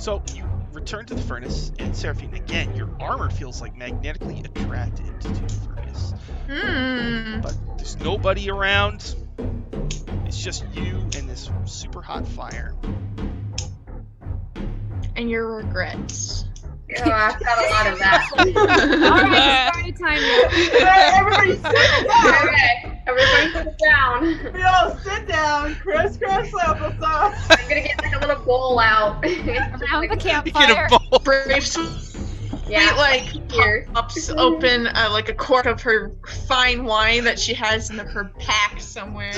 So you return to the furnace, and Seraphine, again, your armor feels like magnetically attracted to the furnace. But there's nobody around. It's just you and this super hot fire. And your regrets. Oh, I've got a lot of that. Alright, party time now. Everybody sit down. Okay, everybody sit down. We all sit down. Crisscross applesauce. I'm gonna get like a little bowl out. Around the You campfire. get a bowl. Braves Yeah, like here. pops open like a cork of her fine wine that she has in her pack somewhere.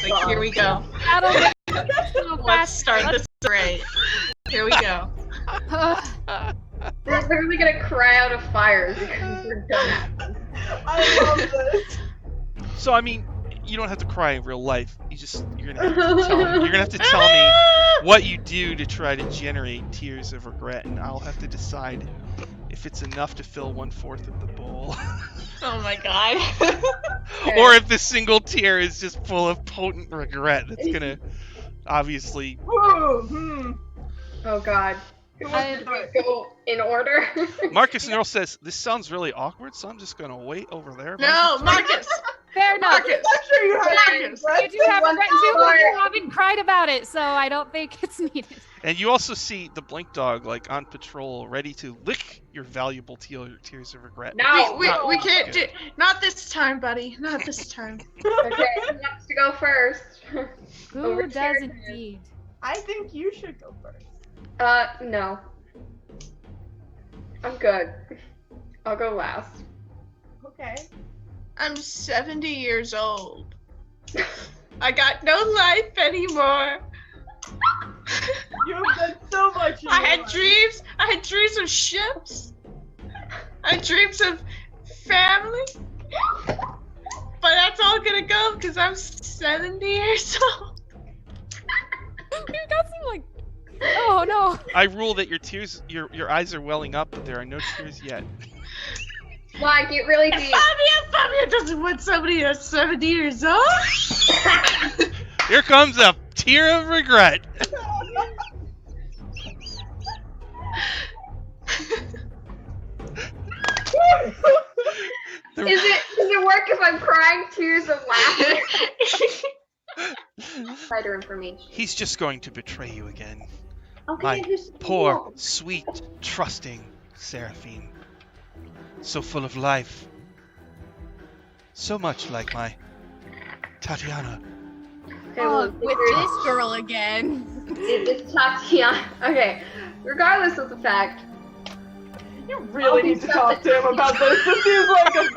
Like, here we go. That'll be so Let's fast. start this right. Here we go. We're literally gonna cry out of fires because we're done. I love this. So I mean, you don't have to cry in real life. You're gonna have to tell me what you do to try to generate tears of regret, and I'll have to decide if it's enough to fill 1/4 of the bowl, Oh my god. or if the single tear is just full of potent regret. That's gonna obviously. Ooh, Oh god. Who wants to do it? Go in order. Marcus Neural says this sounds really awkward, so I'm just gonna wait over there. No, Marcus! Fair enough. Marcus! I'm sure you have Marcus, You do have regret too, but you haven't cried about it, so I don't think it's needed. And you also see the Blink Dog like on patrol, ready to lick your valuable tears of regret. No. We can't do. Not this time, buddy. Not this time. Okay, who wants to go first? Who Over does here. indeed? I think you should go first. No. I'm good. I'll go last. Okay. I'm 70 years old. I got no life anymore. You have done so much. in I your had life. dreams. I had dreams of ships. I had dreams of family. But that's all gonna go because I'm 70 years old. You got some like. Oh no. I rule that your tears, your eyes are welling up, but there are no tears yet. Why get really deep? Fabio doesn't want somebody that's 70 years old. Here comes a tear of regret. Does it work if I'm crying tears of laughter? Insider information. He's just going to betray you again. Okay, My just poor, sweet, trusting Seraphine. So full of life. So much like my Tatiana. Okay, well, With this girl again. it's Tatiana. Okay, regardless of the fact. You really need to talk to him about this. This seems like just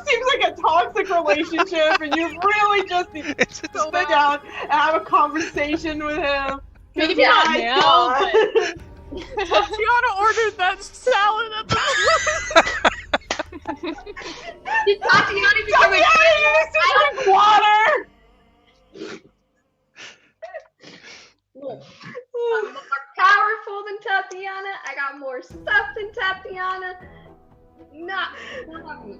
seems like a toxic relationship, and you really just need to It's sit down and have a conversation with him. Maybe Yeah, not My now, God. but Tatiana ordered that salad at the Did Tatiana become a you need to drink water. I'm more powerful than Tatiana. I got more stuff than Tatiana. Not me.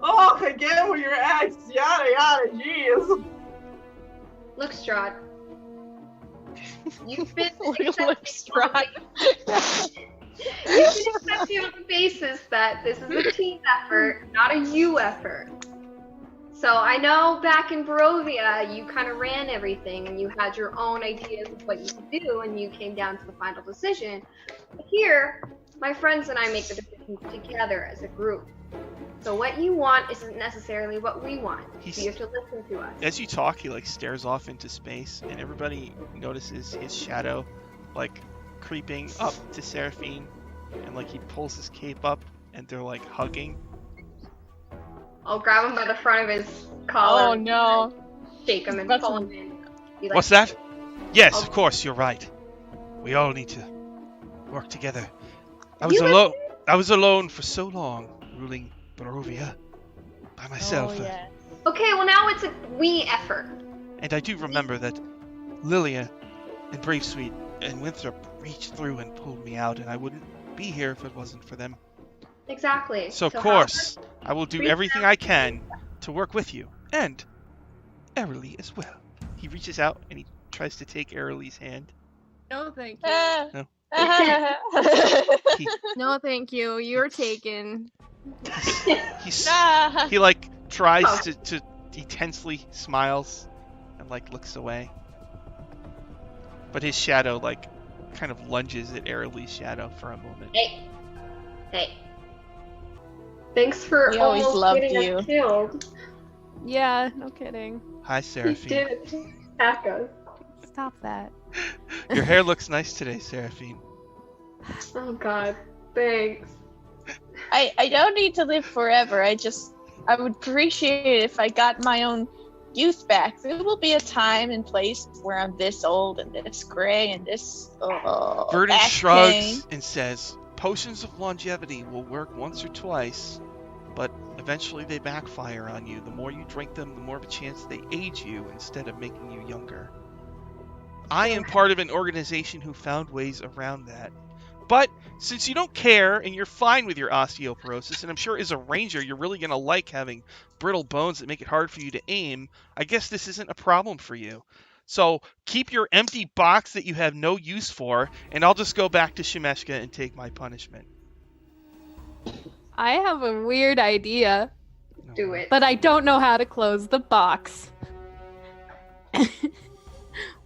Oh, again with your ex. Yada yada. Jeez. Look, Strahd. You've been Look, accepting on the basis that this is a team effort, not a you effort. So I know back in Barovia, you kind of ran everything and you had your own ideas of what you could do and you came down to the final decision. But here, my friends and I make the decisions together as a group. So what you want isn't necessarily what we want. So you have to listen to us. As you talk, he like stares off into space, and everybody notices his shadow, like creeping up to Seraphine, and like he pulls his cape up, and they're like hugging. I'll grab him by the front of his collar. Oh no. Shake him and That's pull him in. Be like, What's that? Yes, Oh. of course, you're right. We all need to work together. I You was alone for so long, ruling Barovia by myself. Oh, yeah. okay, well now it's a we effort. And I do remember that Lilia and Bravesweet and Winthrop reached through and pulled me out, and I wouldn't be here if it wasn't for them. Exactly. So of how course, I will do reach everything out I can to work with you, and Airly as well. He reaches out and he tries to take Airly's hand. No, thank you. No. He, No, thank you. You're taken. he like tries to he tensely smiles and like looks away. But his shadow like kind of lunges at Airly's shadow for a moment. Hey. Thanks for We always almost loved getting you. us killed. Yeah, no kidding. Hi, You Seraphine. did attack us. Stop that. Your hair looks nice today, Seraphine. Oh god, thanks. I don't need to live forever. I would appreciate it if I got my own youth back. There will be a time and place where I'm this old and this gray and this Verdant back shrugs pain. and says, "Potions of longevity will work once or twice, but eventually they backfire on you. The more you drink them, the more of a chance they age you instead of making you younger. I am part of an organization who found ways around that. But since you don't care and you're fine with your osteoporosis, and I'm sure as a ranger you're really going to like having brittle bones that make it hard for you to aim, I guess this isn't a problem for you. So keep your empty box that you have no use for, and I'll just go back to Shemeshka and take my punishment." I have a weird idea, Do it. but I don't know how to close the box.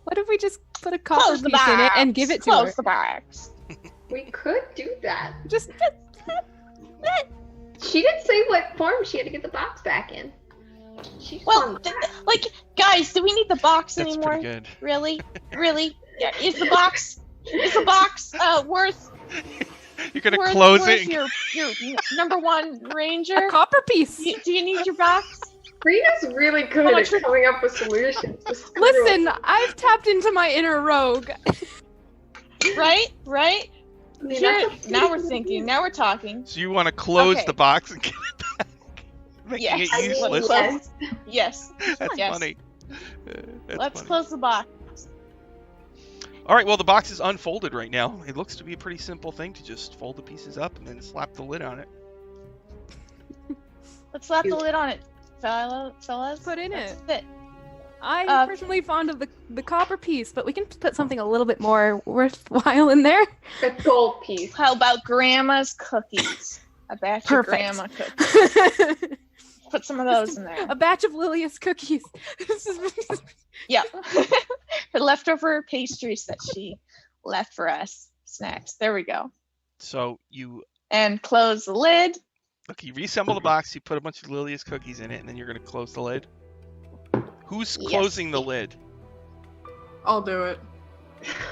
What if we just put a copper Close the piece in it box. and give it to Close her? the box. We could do that. Just She didn't say what form she had to get the box back in. She's Well, guys, do we need the box That's anymore? pretty good. Really? Yeah, is the box worth You're going to close it and your number one ranger? a copper piece. Do you need your box? Rita's really good How at much- coming up with solutions. Just screw Listen, it. I've tapped into my inner rogue. Right? I mean, Here, that's a now we're pretty thinking. good Now we're talking. So you want to close Okay. the box and get it back, making Yes. it useless. Yes. Yes. That's Yes. funny. That's Let's funny. close the box. All right, well, the box is unfolded right now. It looks to be a pretty simple thing to just fold the pieces up and then slap the lid on it. Let's slap the lid on it, fellas. Put in That's it. it. I'm personally fond of the copper piece, but we can put something a little bit more worthwhile in there. A gold piece. How about grandma's cookies? A batch Perfect. of grandma cookies. Put some of those in there. A batch of Lilia's cookies. Yeah. Her leftover pastries that she left for us. Snacks. There we go. So you And close the lid. reassemble the box, you put a bunch of Lilia's cookies in it, and then you're going to close the lid. Who's Yes. closing the lid? I'll do it.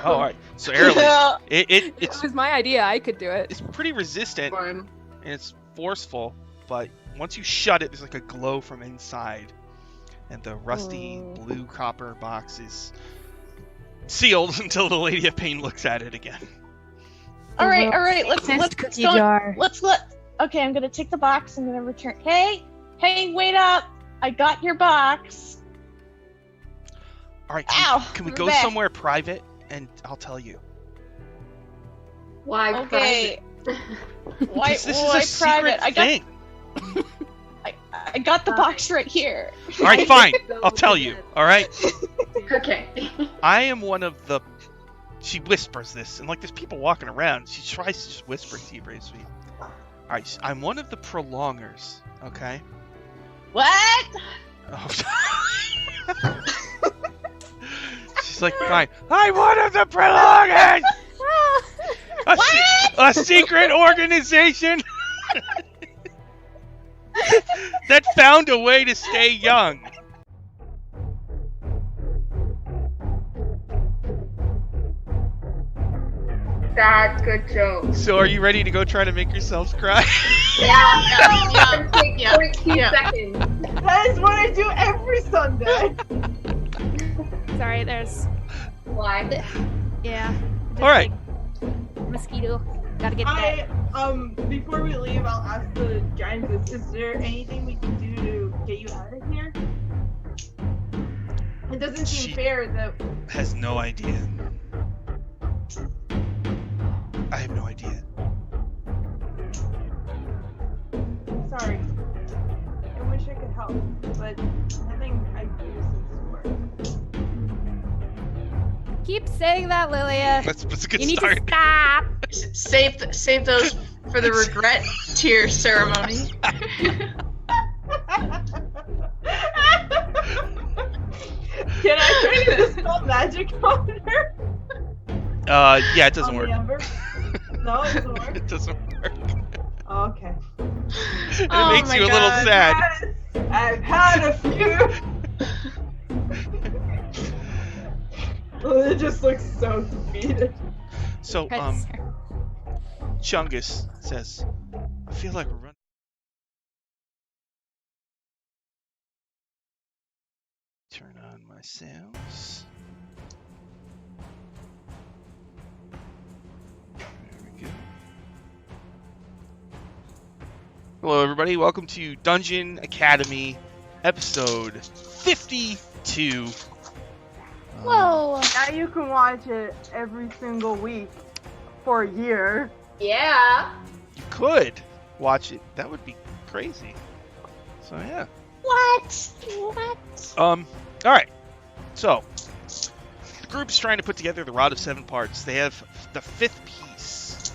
Oh, all right. So Airly, It it's was my idea. I could do it. it's pretty resistant Fine. and it's forceful, but once you shut it, there's like a glow from inside, and the rusty blue copper box is sealed until the Lady of Pain looks at it again. all right. Let's cookie go. jar. Okay, I'm gonna take the box. I'm gonna return. Hey, wait up! I got your box. All right, Ow, can we we're go back. somewhere private? And I'll tell you. Why Okay. Why? Because this why is a secret private? thing. I got the box right here. All right, fine. Go I'll tell to you. bed. All right. Okay. I am one of the. She whispers this, and like there's people walking around. She tries to just whisper to you, Brave Sweet. All right, I'm one of the prolongers. Okay. What? Oh. She's like, fine. I'm one of the prolongers. A secret organization that found a way to stay young. That's good joke. So, are you ready to go try to make yourselves cry? Yeah. It's gonna take Yeah. 42 Yeah. seconds. That is what I do every Sunday. Sorry, there's Why? yeah. All right. Mosquito. Gotta get that. Before we leave, I'll ask the giantess, is there anything we can do to get you out of here? It doesn't seem She- fair that Has no idea. I have no idea. sorry. I wish I could help, but nothing I do seems to work. keep saying that, Lilia. That's a good You need start. to stop. Save those for the regret tear ceremony. Can I try to dispel magic on her? Yeah, it doesn't On work. the ember? No, it doesn't work. It doesn't work. Oh, okay. And Oh it makes my you a little God. sad. Yes, I've had a few. It just looks so defeated. So, That's Chungus says, I feel like we're running. Turn on my sounds. There we go. Hello, everybody. Welcome to Dungeon Academy, episode 52. Whoa. Now you can watch it every single week for a year. Yeah. You could watch it. That would be crazy. So, yeah. What? All right. So, the group is trying to put together the Rod of 7 parts. They have the 5th piece.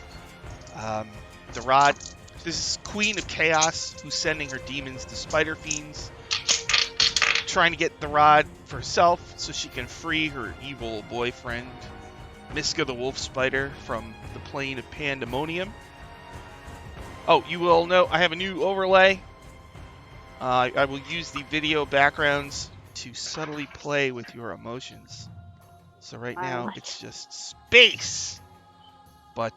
The Rod. This is Queen of Chaos, who's sending her demons to spider fiends, trying to get the Rod for herself so she can free her evil boyfriend, Miska the Wolf Spider, from the plane of Pandemonium. Oh, you will know I have a new overlay. I will use the video backgrounds to subtly play with your emotions. So right now it's just space, but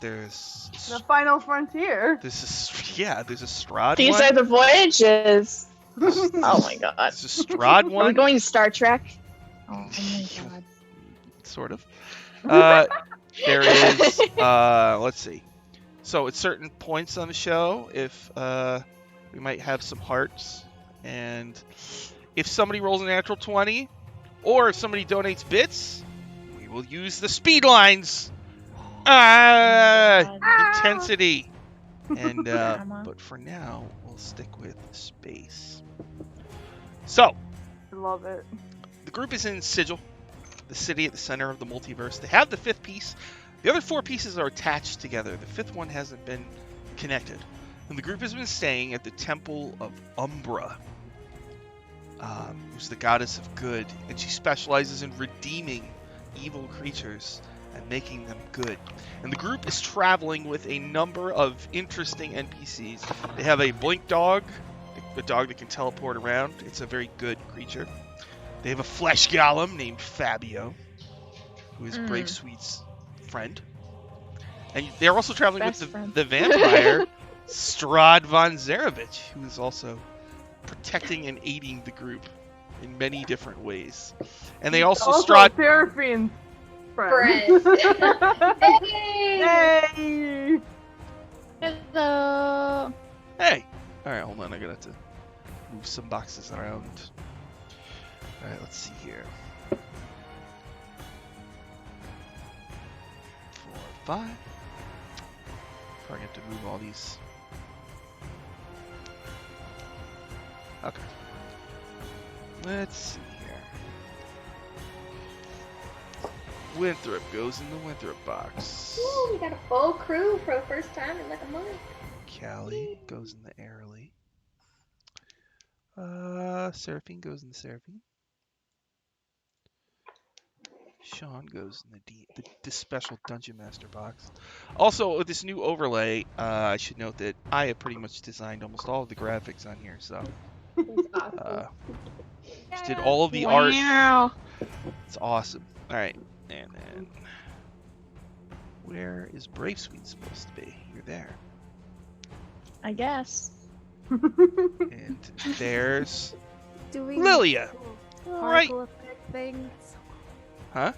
there's The final frontier. there's a Strahd These one. are the voyages. Oh my God. There's a Strahd Are we one, going to Star Trek? Oh my God. sort of. There is let's see. So at certain points on the show, if we might have some hearts, and if somebody rolls a natural 20, or if somebody donates bits, we will use the speed lines. Intensity. And but for now, we'll stick with space. So, I love it. the group is in Sigil, the city at the center of the multiverse. They have the 5th piece. The other 4 pieces are attached together. The 5th one hasn't been connected. And the group has been staying at the Temple of Umbra, who's the goddess of good, and she specializes in redeeming evil creatures and making them good. And the group is traveling with a number of interesting NPCs. They have a blink dog, a dog that can teleport around. It's a very good creature. They have a flesh golem named Fabio, who is Brave Sweet's friend. And they're also traveling Best with friend. the vampire, Strahd von Zarevich, who is also protecting and aiding the group in many different ways. And they also Strahd... Seraphine's Friend. Hey! Hey! Hello. Hey! Alright, hold on, I gotta have to move some boxes around. Alright, let's see here. 4, 5. Probably have to move all these. Okay. Let's see here. Winthrop goes in the Winthrop box. Ooh, we got a full crew for the first time in like a month. Callie goes in the Airly. Seraphine goes in the Seraphine. Sean goes in the special Dungeon Master box. Also, with this new overlay, I should note that I have pretty much designed almost all of the graphics on here, so It's awesome. just did all of the art. Wow. It's awesome. Alright, and then where is Brave Sweet supposed to be? You're there. I guess. And there's doing Lilia. Right. particle effect thing. It's so cool. Huh?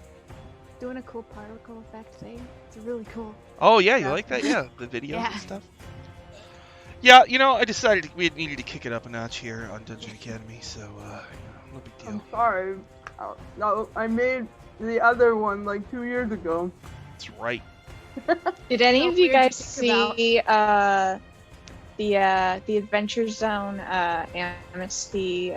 Doing a cool particle effect thing. It's really cool. Oh yeah, you Yeah. like that? Yeah, the videos Yeah. and stuff. Yeah, I decided we needed to kick it up a notch here on Dungeon Academy, so no big I'm deal. sorry. I made the other one like 2 years ago. That's right. Did any So of you weird to guys think about. see the Adventure Zone Amnesty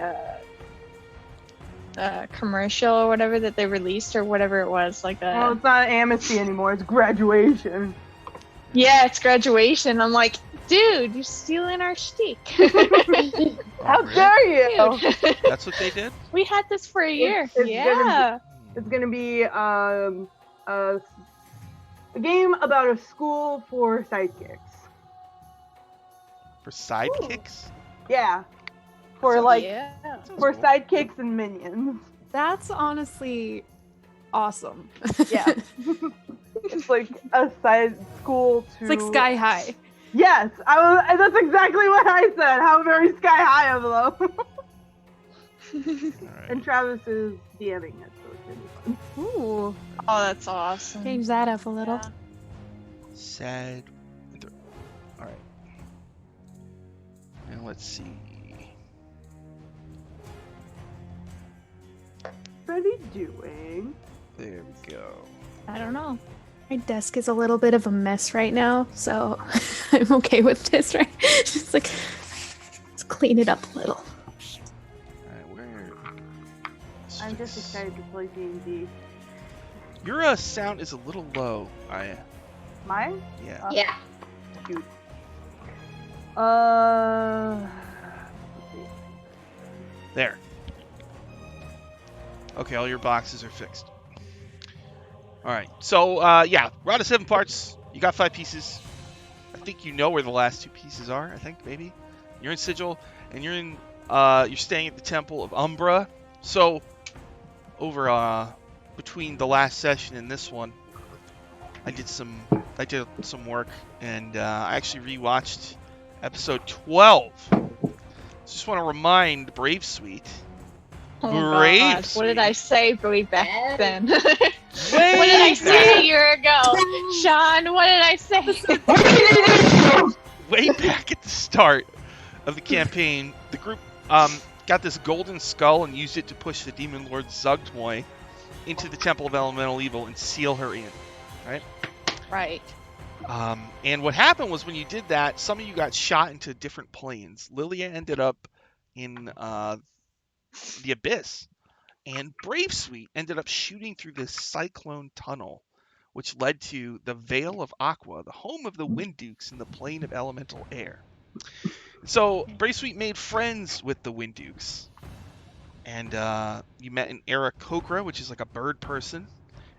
commercial or whatever that they released or whatever it was, like a. Well, it's not amnesty anymore. It's graduation. Yeah, it's graduation. I'm like, dude, you're stealing our shtick. How dare you? That's what they did? We had this for a year. It's Yeah. It's gonna be a game about a school for sidekicks. For sidekicks? Yeah, for like Yeah. for sidekicks and minions. That's honestly awesome. Yeah, it's like a side school to. It's like Sky High. Yes, that's exactly what I said. How very sky high of them. Alright. And Travis is DMing it, so it's gonna be fun. Ooh, Oh, that's awesome. change that up a little. Yeah. Sad. Alright. And let's see. What are they doing? There we go. I don't know. My desk is a little bit of a mess right now, so I'm okay with this, right? Just like, let's clean it up a little. Alright, where? I'm just excited to play D&D. Your sound is a little low, Aya. Mine? Yeah. Yeah. Shoot. Let's see. There. Okay, all your boxes are fixed. Alright, so, yeah, we're out of 7 parts. You got 5 pieces. I think you know where the last 2 pieces are, I think, maybe. You're in Sigil, and you're in, you're staying at the Temple of Umbra. So, over, between the last session and this one, I did some work, and, I actually rewatched episode 12. Just want to remind Brave Suite. Oh Brave gosh, what did I say way back Yes. then? What did I say a year ago? Sean, what did I say? Way back at the start of the campaign, the group got this golden skull and used it to push the demon lord Zugtmoy into the Temple of Elemental Evil and seal her in. Right. And what happened was when you did that, some of you got shot into different planes. Lilia ended up in the Abyss, and Brave Suite ended up shooting through this cyclone tunnel, which led to the Vale of Aqua, the home of the Wind Dukes in the plane of elemental air. So Brave Suite made friends with the Wind Dukes, and you met an Aarakocra, which is like a bird person,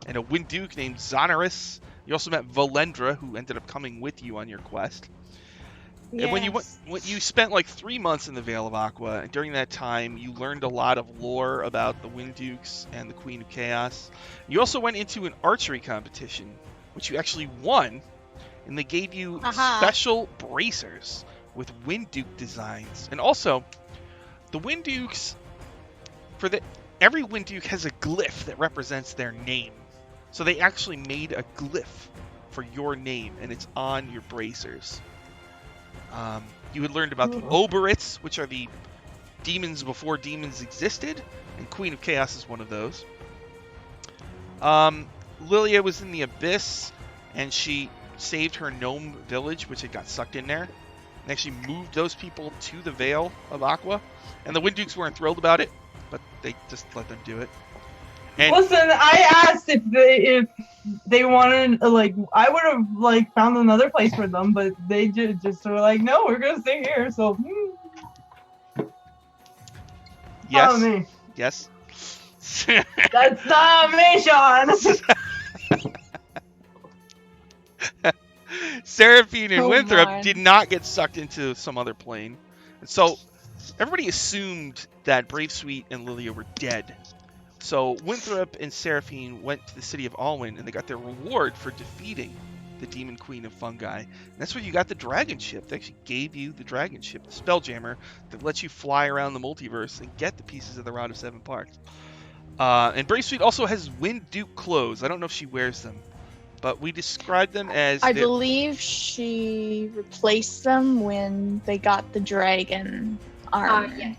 and a Wind Duke named Zonorus. You also met Valendra, who ended up coming with you on your quest. And when you spent like 3 months in the Vale of Aqua, and during that time you learned a lot of lore about the Wind Dukes and the Queen of Chaos. You also went into an archery competition, which you actually won, and they gave you special bracers with Wind Duke designs. And also, the Wind Dukes, every Wind Duke has a glyph that represents their name. So they actually made a glyph for your name, and it's on your bracers. You had learned about the Oberits, which are the demons before demons existed, and Queen of Chaos is one of those. Lilia was in the Abyss, and she saved her gnome village, which had got sucked in there, and actually moved those people to the Vale of Aqua. And the Wind Dukes weren't thrilled about it, but they just let them do it. And Listen, I asked if they wanted, like, I would have, like, found another place for them, but they just were like, no, we're gonna stay here, so. Follow me. Yes. That's not me, Sean! Seraphine and Oh Winthrop my. did not get sucked into some other plane. And so everybody assumed that Brave Suite and Lilia were dead. So Winthrop and Seraphine went to the city of Alwyn, and they got their reward for defeating the Demon Queen of Fungi. And that's where you got the dragon ship. They actually gave you the dragon ship, the Spelljammer, that lets you fly around the multiverse and get the pieces of the Rod of 7 Parts. And Brave Suite also has Wind Duke clothes. I don't know if she wears them, but we described them as... I believe she replaced them when they got the dragon armor. Yes.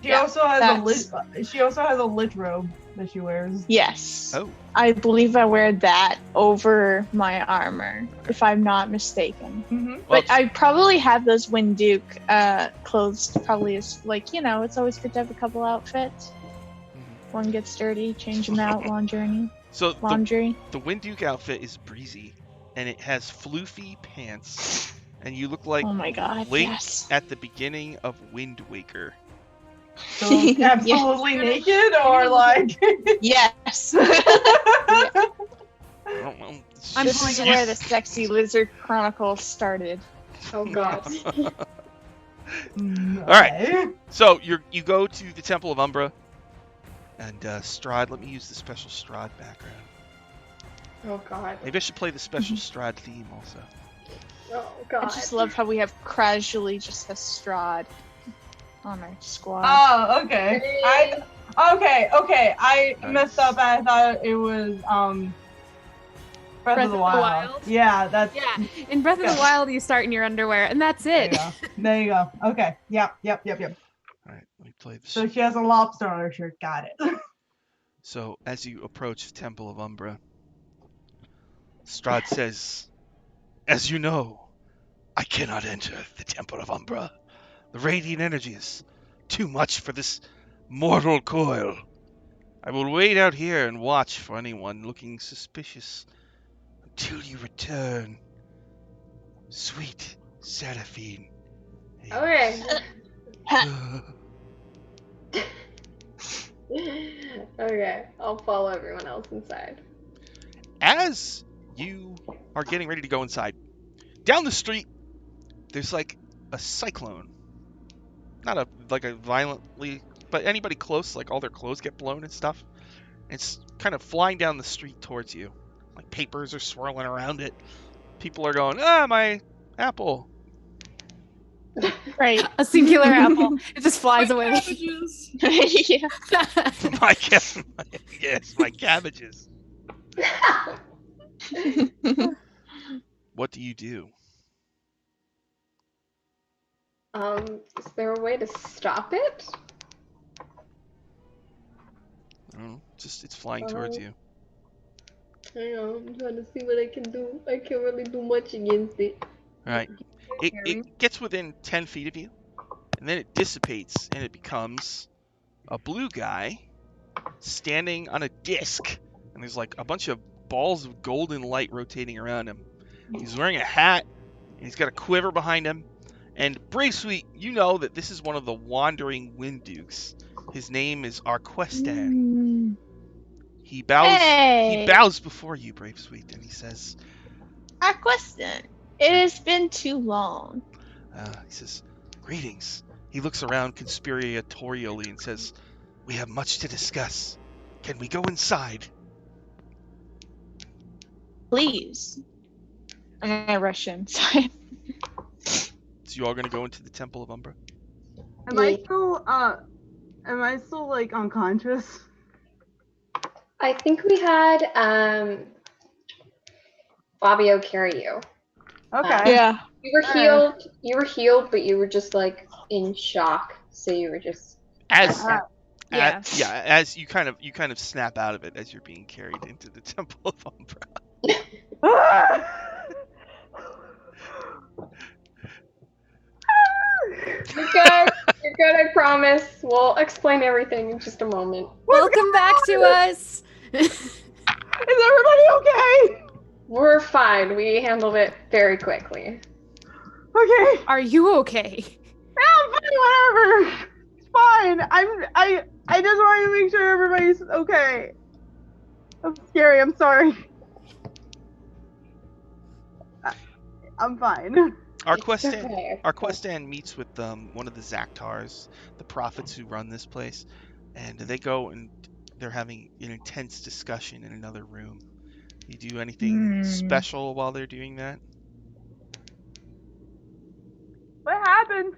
She Yeah, also has that's- she also has a lit robe that she wears. Yes. Oh. I believe I wear that over my armor, if I'm not mistaken. Mm-hmm. Well, But I probably have those Wind Duke clothes. Probably is like, you know, it's always good to have a couple outfits. one gets dirty, change them out, laundry. So Laundry. the Winduke outfit is breezy, and it has floofy pants, and you look like Oh my god, Link yes. at the beginning of Wind Waker. So absolutely naked or like Yes. I don't know. This is where the sexy lizard chronicles started. Oh god. Alright. So you go to the Temple of Umbra, and Strahd. Let me use the special Strahd background. Oh god. Maybe I should play the special Strahd theme also. Oh I god. just love how we have casually just a Strahd on our squad. Oh, okay. Okay. I Nice. messed up. I thought it was Breath of the Wild. Yeah, that's Yeah, in Breath of the Wild, you start in your underwear, and that's it. There you go. Okay. Yep. Alright, let me play this. So she has a lobster on her shirt. Got it. So as you approach the Temple of Umbra, Strahd says, "As you know, I cannot enter the Temple of Umbra. The radiant energy is too much for this mortal coil. I will wait out here and watch for anyone looking suspicious until you return. Sweet Seraphine." Okay. Okay, I'll follow everyone else inside. As you are getting ready to go inside, down the street, there's like a cyclone. Not a violently, but anybody close, like all their clothes get blown and stuff. It's kind of flying down the street towards you. Like papers are swirling around it. People are going, my apple. Right. A singular apple. It just flies away. Yeah. my cabbages. What do you do? Is there a way to stop it? I don't know. It's flying towards you. Hang on, I'm trying to see what I can do. I can't really do much against it. All right. It gets within 10 feet of you, and then it dissipates, and it becomes a blue guy standing on a disc, and there's like a bunch of balls of golden light rotating around him. He's wearing a hat, and he's got a quiver behind him. And Brave Sweet, you know that this is one of the wandering Wind Dukes. His name is Arquestan. He bows. Hey. He bows before you, Brave Sweet, and he says, Our question. It has been too long. He says, "Greetings." He looks around conspiratorially and says, "We have much to discuss. Can we go inside?" Please. I'm gonna rush inside. So you all gonna go into the Temple of Umbra? Am I still like unconscious? I think we had Fabio carry you. Okay. Yeah. You were healed. You were healed, but you were just like in shock. So you were just. As Yeah. as you kind of snap out of it as you're being carried into the Temple of Umbra. You're good. You're good. I promise. We'll explain everything in just a moment. Welcome back to us. Is everybody okay? We're fine. We handled it very quickly. Okay. Are you okay? I'm fine, whatever. It's fine. I just want to make sure everybody's okay. I'm scary. I'm sorry. I'm fine. Arquestan meets with one of the Zaktars, the prophets who run this place, and they go and they're having an intense discussion in another room. You do anything special while they're doing that? What happened?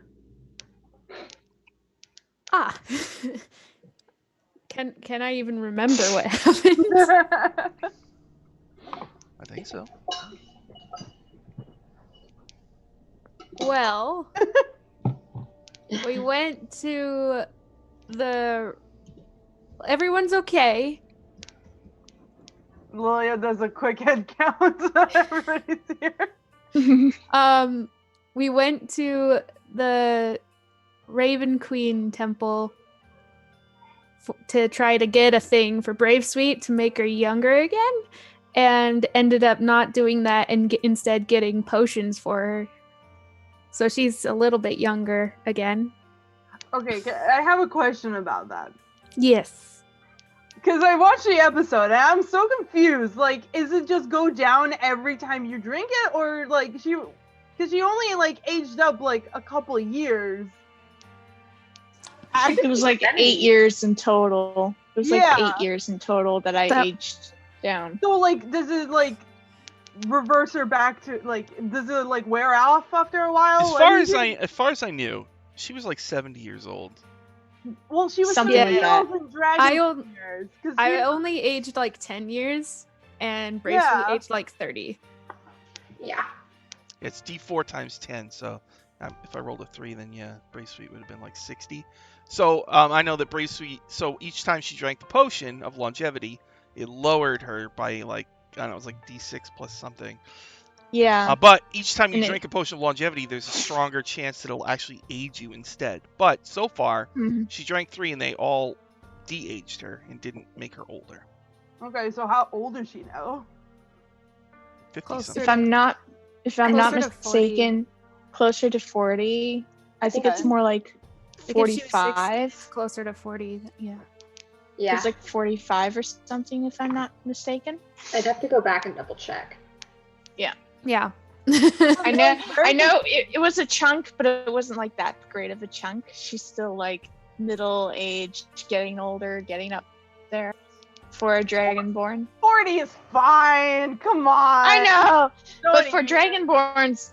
Can I even remember what happened? I think so. Well, we went to the. Everyone's okay. Lilia does a quick head count. Everybody's here. We went to the Raven Queen temple, to try to get a thing for Brave Sweet to make her younger again, and ended up not doing that and instead getting potions for her. So she's a little bit younger again. Okay, I have a question about that. Yes. Because I watched the episode and I'm so confused. Like, is it just go down every time you drink it, or like because she only like aged up like a couple of years. It was like 8 years in total. It was like Yeah. 8 years in total that I aged down. So like, does it like reverse her back to like? Does it like wear off after a while? As far as I knew, she was like 70 years old. Well, she was Something 70 like years old in Dragon years. 'Cause I only aged like 10 years, and Brave Sweet aged like 30. Yeah. It's D4 times 10, so if I rolled a 3, then yeah, Brave Sweet would have been like 60. So I know that Brave Sweet, so each time she drank the potion of longevity, it lowered her by like, I don't know, it was like D6 plus something. Yeah. But each time you And drink a potion of longevity, there's a stronger chance that it'll actually age you instead. But so far, she drank 3 and they all de-aged her and didn't make her older. Okay, so how old is she now? 50 Closer something. If I'm not Closer to 40. mistaken, closer to 40. I think it's Okay. more like I think if she was 45. Closer to 40, yeah. Yeah. It's like 45 or something, if I'm not mistaken. I'd have to go back and double check. Yeah. I know it was a chunk, but it wasn't like that great of a chunk. She's still like middle aged, getting older, getting up there for a Dragonborn. 40 is fine. Come on. I know, but Don't for even- Dragonborns,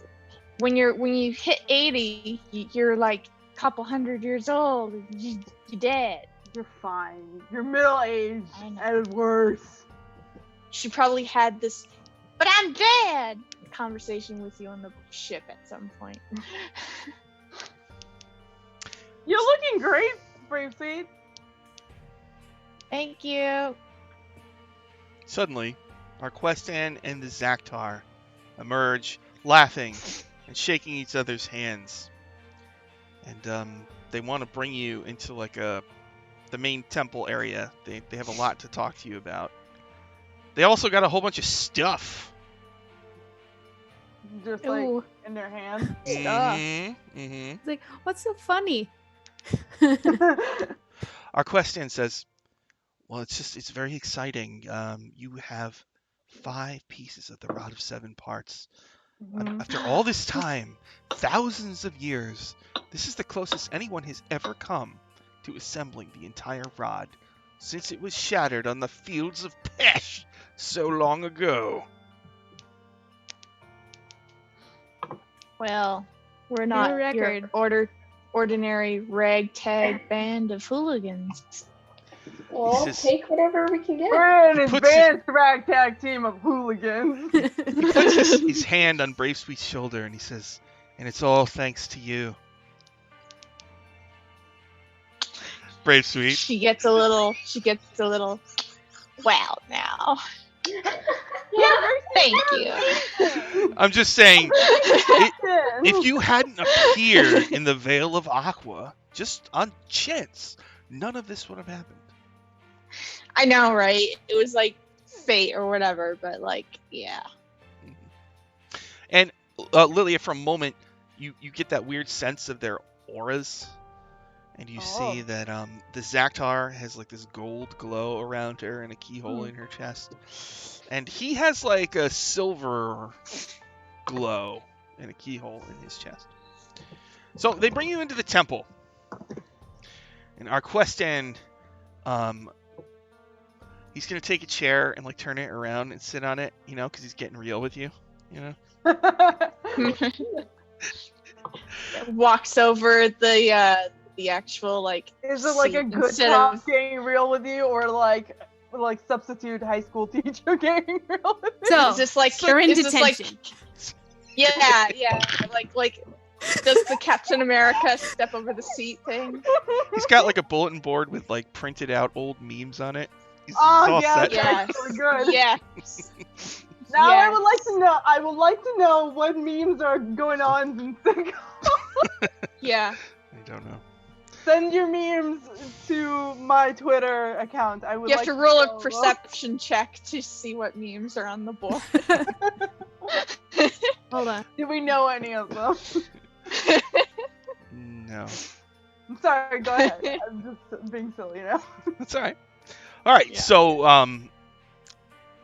when you hit 80, you're like a couple hundred years old. You're dead. You're fine. You're middle aged I know. at worst. She probably had this, but I'm dead conversation with you on the ship at some point. You're looking great, Brave Sweet. Thank you. Suddenly, Arquestan and the Zaktar emerge, laughing and shaking each other's hands. And they want to bring you into like the main temple area. They have a lot to talk to you about. They also got a whole bunch of stuff. Just like Ooh. in their hands. It's like, what's so funny? Arquestan says, well, it's very exciting. You have 5 pieces of the Rod of 7 Parts. After all this time, thousands of years, this is the closest anyone has ever come to assembling the entire rod since it was shattered on the fields of Pesh so long ago. Well, we're not your record. ordinary ragtag band of hooligans. Well, This is- take whatever we can get. We're an Puts it- advanced ragtag team of hooligans. He puts his hand on Brave Sweet's shoulder and he says, and it's all thanks to you. Brave Sweet. She gets a little wow now. Thank you. I'm just saying, Yeah. if you hadn't appeared in the Vale of Aqua, just on chance, none of this would have happened. I know, right? It was like fate or whatever, but like, yeah. And Lilia, for a moment, you get that weird sense of their auras, and you see that the Zaktar has like this gold glow around her and a keyhole in her chest, and he has like a silver glow and a keyhole in his chest. So they bring you into the temple, and Arquestan, he's gonna take a chair and like turn it around and sit on it, you know, because he's getting real with you, you know. Walks over the actual like. Is it like a seat good instead cop of- getting real with you, or like substitute high school teacher getting real with you? So, Is this like you're in is this like- detention. yeah, like does the Captain America step over the seat thing? He's got like a bulletin board with like printed out old memes on it. He's Oh all yeah, set. Yeah. that's really good. Yeah. Now Yes. I would like to know what memes are going on in Singapore. Yeah. I don't know. Send your memes to my Twitter account. I would You have like to roll know a perception check to see what memes are on the board. Hold on. Do we know any of them? No. I'm sorry, go ahead. I'm just being silly now. That's all right. All right. Yeah. So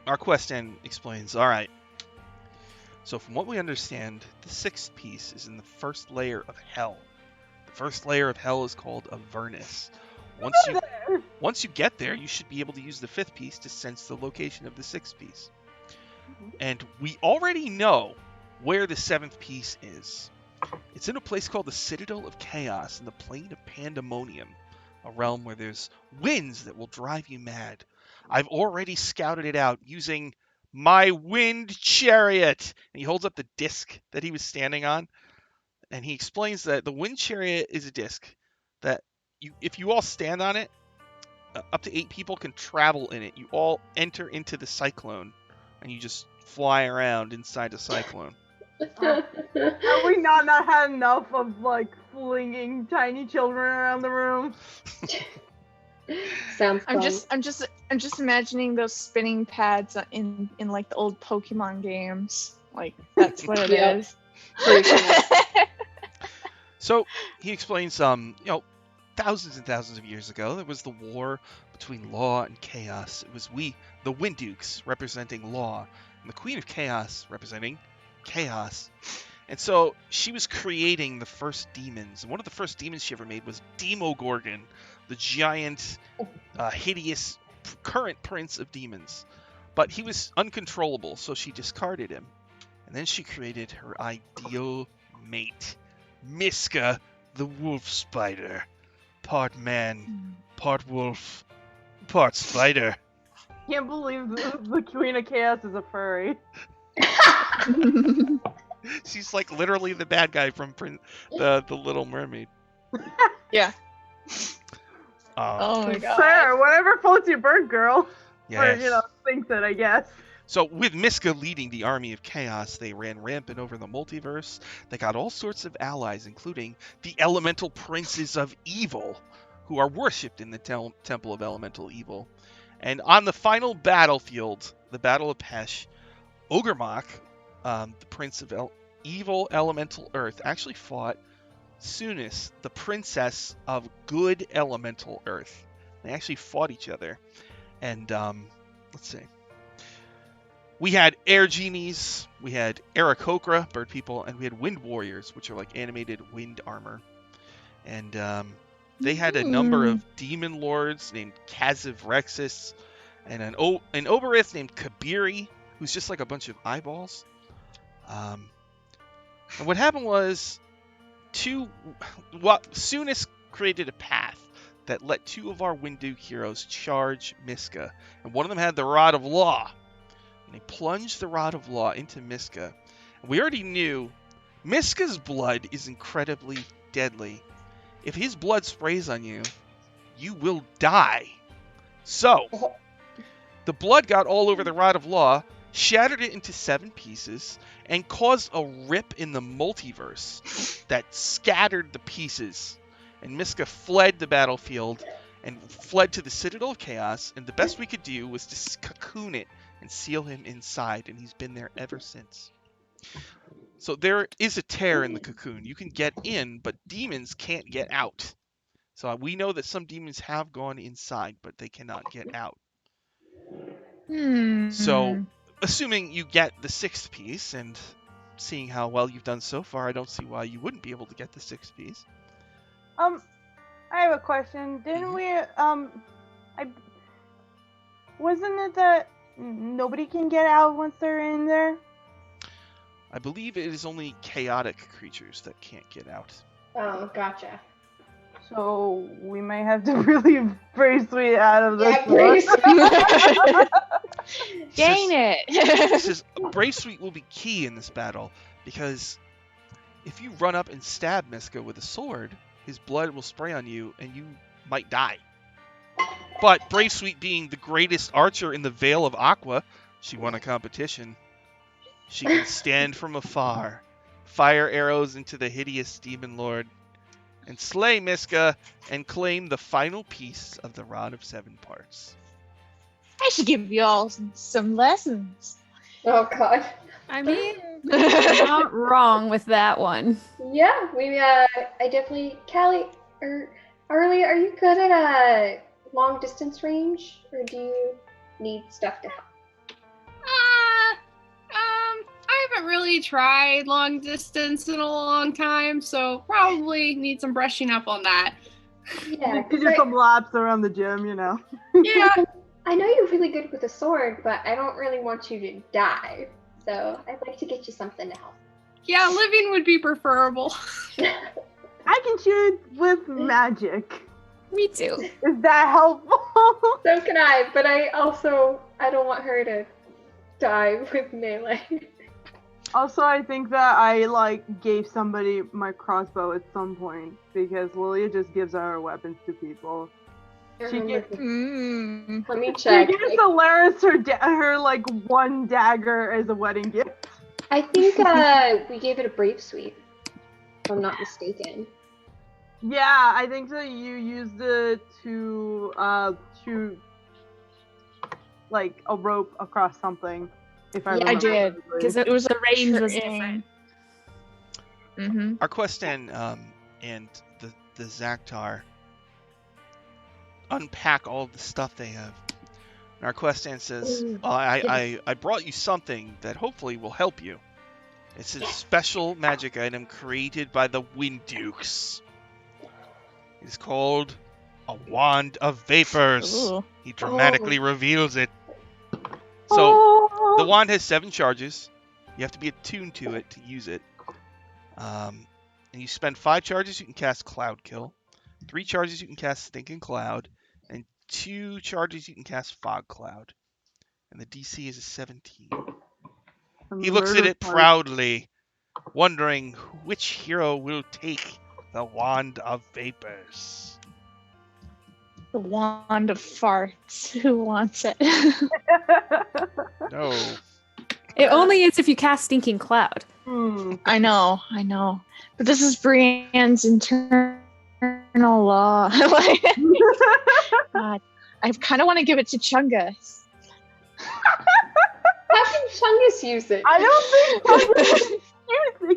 our quest end explains. All right. So from what we understand, the sixth piece is in the first layer of hell. The first layer of hell is called Avernus. Once you get there, you should be able to use the fifth piece to sense the location of the sixth piece. And we already know where the seventh piece is. It's in a place called the Citadel of Chaos in the Plane of Pandemonium, a realm where there's winds that will drive you mad. I've already scouted it out using my wind chariot. And he holds up the disc that he was standing on, and he explains that the wind chariot is a disc that if you all stand on it, up to 8 people can travel in it. You all enter into the cyclone, and you just fly around inside the cyclone. Have we not had enough of like flinging tiny children around the room? Sounds fun. I'm just imagining those spinning pads in like the old Pokemon games. Like that's what it Yep. is. Pretty sure. So he explains, thousands and thousands of years ago, there was the war between law and chaos. It was we, the Winddukes, representing law, and the Queen of Chaos representing chaos. And so she was creating the first demons. And one of the first demons she ever made was Demogorgon, the giant, hideous, current prince of demons. But he was uncontrollable, so she discarded him. And then she created her ideal mate, Miska, the wolf spider. Part man, part wolf, part spider. Can't believe the Queen of Chaos is a furry. She's like literally the bad guy from the Little Mermaid. Yeah. Oh my god. Fair, whatever floats your boat, girl. yes. Or, thinks it, I guess. So with Miska leading the army of chaos, they ran rampant over the multiverse. They got all sorts of allies, including the elemental princes of evil, who are worshipped in the temple of elemental evil. And on the final battlefield, the Battle of Pesh, Ogremok, the prince of evil elemental earth, actually fought Sunis, the princess of good elemental earth. They actually fought each other. And let's see. We had air genies, we had Aarakocra, bird people, and we had wind warriors, which are like animated wind armor. And they had a number of demon lords named Kaziv Rexus, and an Oberith named Kabiri, who's just like a bunch of eyeballs. And what happened was, Sunis created a path that let 2 of our Winduke heroes charge Miska, and one of them had the Rod of Law. And they plunged the Rod of Law into Miska. And we already knew Miska's blood is incredibly deadly. If his blood sprays on you, you will die. So, the blood got all over the Rod of Law, shattered it into 7 pieces, and caused a rip in the multiverse that scattered the pieces. And Miska fled the battlefield and fled to the Citadel of Chaos, and the best we could do was to cocoon it and seal him inside, and he's been there ever since. So there is a tear in the cocoon. You can get in, but demons can't get out. So we know that some demons have gone inside, but they cannot get out. So, assuming you get the 6th piece, and seeing how well you've done so far, I don't see why you wouldn't be able to get the 6th piece. I have a question. Didn't we, wasn't it that nobody can get out once they're in there? I believe it is only chaotic creatures that can't get out. Oh, gotcha. So we might have to really Brave Sweet out of this. Yeah, Brave Dang It it. says Brave Sweet will be key in this battle, because if you run up and stab Miska with a sword, his blood will spray on you and you might die. But Brave Sweet, being the greatest archer in the Vale of Aqua, she won a competition. She can stand from afar, fire arrows into the hideous demon lord, and slay Miska and claim the final piece of the Rod of 7 Parts. I should give you all some lessons. Oh God. I mean, you're not wrong with that one. Yeah, maybe I definitely Callie or Arlie, are you good at long distance range, or do you need stuff to help? I haven't really tried long distance in a long time, so probably need some brushing up on that. Yeah, You could do some laps around the gym, you know. Yeah. I know you're really good with a sword, but I don't really want you to die. So I'd like to get you something to help. Yeah, living would be preferable. I can shoot with magic. Me too. Is that helpful? So can I, but I don't want her to die with melee. Also, I think that I gave somebody my crossbow at some point because Lilia just gives our weapons to people. She gets, Let me she check. gives Alaris her one dagger as a wedding gift. I think we gave it a brave suite, if I'm not mistaken. Yeah, I think that you used it to shoot a rope across something. If I Yeah, I remember did, correctly. because it was The range was train. different. Mm-hmm. Arquestan and the Zaktar unpack all the stuff they have. And Arquestan says, well, I brought you something that hopefully will help you. It's a special magic item created by the Wind Dukes. It's called a Wand of Vapors. Ooh. He dramatically reveals it. So, the wand has 7 charges. You have to be attuned to it to use it. And you spend 5 charges, you can cast Cloud Kill. 3 charges, you can cast Stinking Cloud. And 2 charges, you can cast Fog Cloud. And the DC is a 17. He looks at it proudly, wondering which hero will take the Wand of Vapors. The wand of farts. Who wants it? No. It only is if you cast Stinking Cloud. I know. But this is Brienne's internal law. God, I kind of want to give it to Chungus. How can Chungus use it? I don't think Chungus can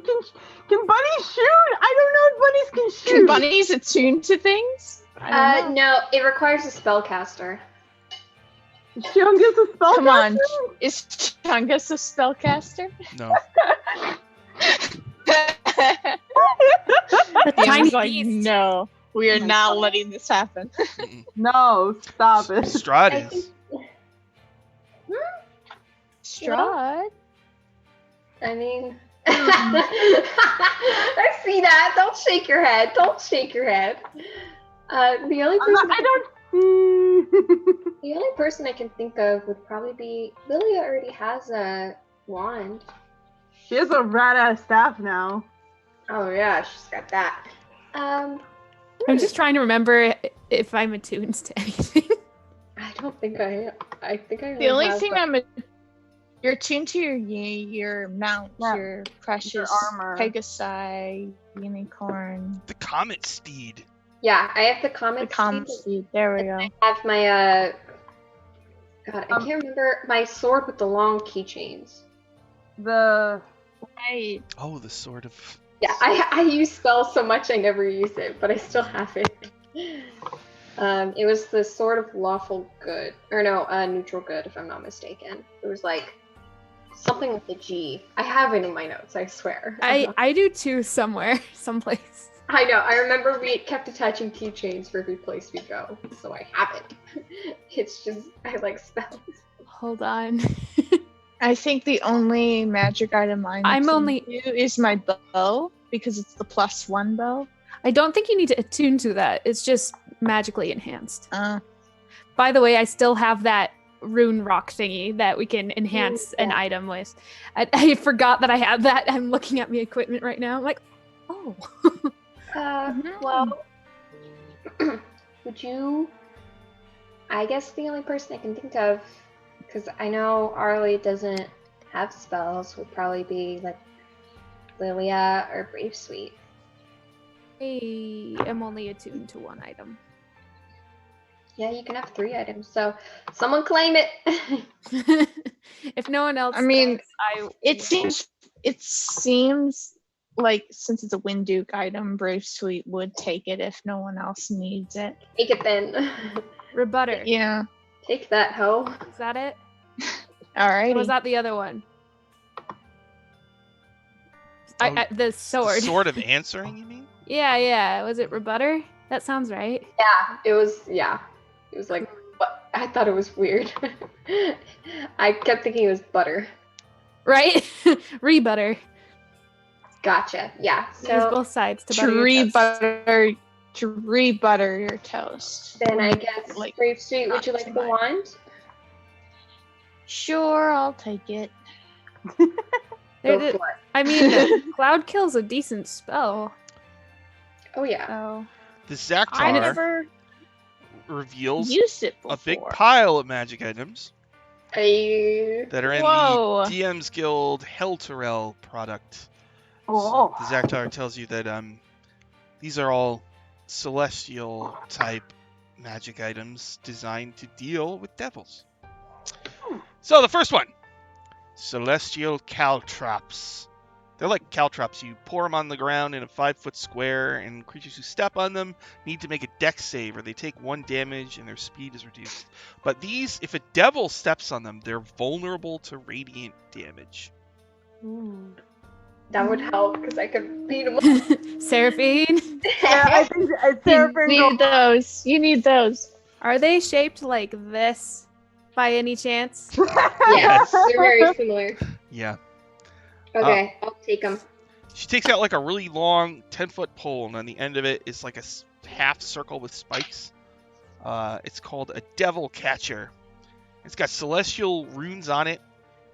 shoot. Can bunnies shoot? I don't know if bunnies can shoot. Can bunnies attune to things? I don't know. No, it requires a spellcaster. Chungus a spellcaster? Come on, is Chungus a spellcaster? No. The He tiny was like, beast. no, we are not letting this happen. No, stop it. Strahd is. Strahd? I mean, I see that. Don't shake your head. The only person the only person I can think of would probably be Lilia. Already has a wand. She has a rat ass staff now. Oh yeah, she's got that. I'm just trying to remember if I'm attuned to anything. I don't think I think I. The only thing you're attuned to your mount, your precious armor. Pegasi unicorn. The Comet Steed. Yeah, I have the comet. The comet steed. There we go. I have my God, I can't remember my sword with the long keychains. The Right. Oh, the Sword of... Yeah, I use spells so much I never use it, but I still have it. It was the Sword of Lawful Good, or no, Neutral Good, if I'm not mistaken. It was something with a G. I have it in my notes, I swear. I do too somewhere, someplace. I know. I remember we kept attaching keychains for every place we go, so I have it. It's just I like spells. Hold on. I think the only magic item I'm only- do is my bow, because it's the +1 bow. I don't think you need to attune to that. It's just magically enhanced. Uh, By the way, I still have that rune rock thingy that we can enhance an item with. I forgot that I had that. I'm looking at my equipment right now. I'm like, oh. Well, would you? I guess the only person I can think of, because I know Arlie doesn't have spells, would probably be Lilia or Brave Sweet. am only attuned to one item. Yeah, you can have 3 items. So someone claim it. If no one else I mean, does, it seems like since it's a Winduke item, Brave Sweet would take it if no one else needs it. Take it then. Rebutter. Yeah. Take that, hoe. Is that it? All Or right. was that the other one? The sword. Sword of answering, you mean? Yeah. Was it rebutter? That sounds right. Yeah, it was. Yeah, it was like. But I thought it was weird. I kept thinking it was butter. Right? Rebutter. Gotcha. Yeah. Use So both sides to To butter rebutter your toast. then I guess Like, Brave Sweet, would you not like too the much. wand? Sure, I'll take it. Go There- for it. I mean, Cloud Kill's a decent spell. Oh yeah. So The I Zaktar never reveals used it before. a big pile of magic items I... that are in Whoa. the DM's Guild Hellfire product. Oh. The Zaktar tells you that these are all celestial type magic items designed to deal with devils. So the first one, celestial caltrops. They're like caltrops. You pour them on the ground in a 5-foot square, and creatures who step on them need to make a dex save, or they take 1 damage and their speed is reduced. But these, if a devil steps on them, they're vulnerable to radiant damage. That would help because I could beat him up. Seraphine. Yeah, I think it's You Seraphine need those. You need those. Are they shaped like this by any chance? Yes, they're very similar. Yeah. Okay, I'll take them. She takes out like a really long 10-foot pole, and on the end of it is like a half circle with spikes. It's called a devil catcher. It's got celestial runes on it,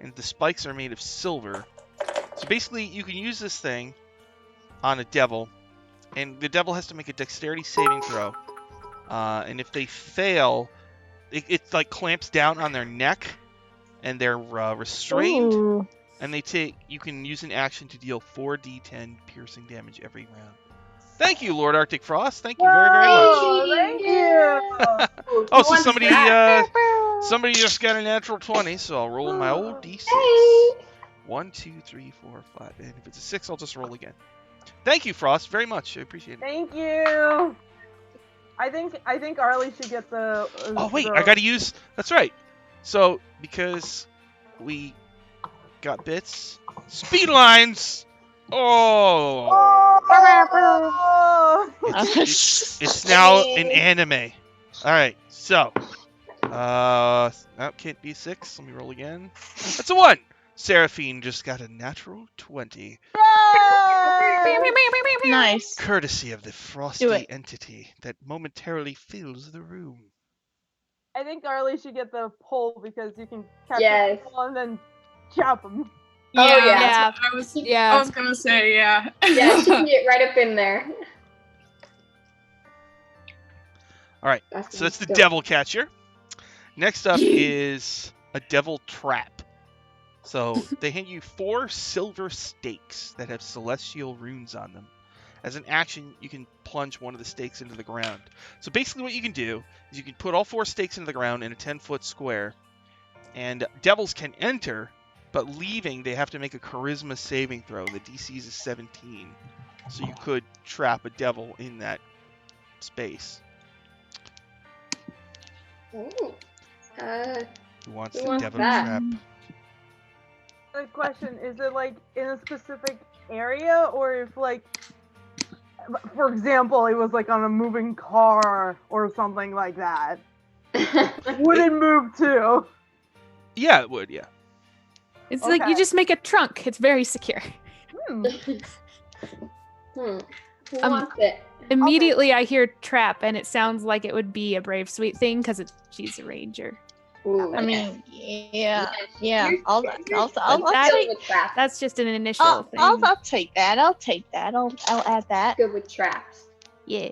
and the spikes are made of silver. So basically, you can use this thing on a devil, and the devil has to make a dexterity saving throw. And if they fail, it like clamps down on their neck, and they're restrained. Ooh. And you can use an action to deal 4d10 piercing damage every round. Thank you, Lord Arctic Frost. Thank you very, very much. Oh, thank you. Oh, so One's somebody back. somebody just got a natural 20, so I'll roll my old d6. Hey. 1, 2, 3, 4, 5. And if it's a 6, I'll just roll again. Thank you, Frost, very much. I appreciate it. Thank you. I think Arlie should get the. Oh wait, the- I gotta use. That's right. So because we got bits, speed lines. Oh, Oh! it's now an anime. All right, so that can't be a 6. Let me roll again. That's a 1. Seraphine just got a natural 20, Nice. courtesy of the frosty it. entity that momentarily fills the room. I think Arlie should get the pole because you can catch Yes. the pole and then chop them. Oh, yeah. that's what I was. Yeah. I was gonna say, yeah. Yeah, she can get right up in there. All right, so that's the devil catcher. Next up is a devil trap. So they hand you 4 silver stakes that have celestial runes on them. As an action, you can plunge one of the stakes into the ground. So basically what you can do is you can put all 4 stakes into the ground in a 10-foot square, and devils can enter, but leaving, they have to make a charisma saving throw. The DC is 17. So you could trap a devil in that space. Ooh. Who wants Who the wants devil that? trap? The question is it like in a specific area or if like, for example, it was like on a moving car or something like that? Would it move too? Yeah, it would, yeah. It's like you Okay. just make a trunk. It's very secure. Hmm. Who Um, wants it? Immediately, I hear trap, and it sounds like it would be a brave sweet thing because she's a ranger. Ooh, I mean, yeah. You're- I'll you're take. good with traps. That's just an initial I'll thing. take that. I'll take that. I'll add that. Good with traps. Yeah.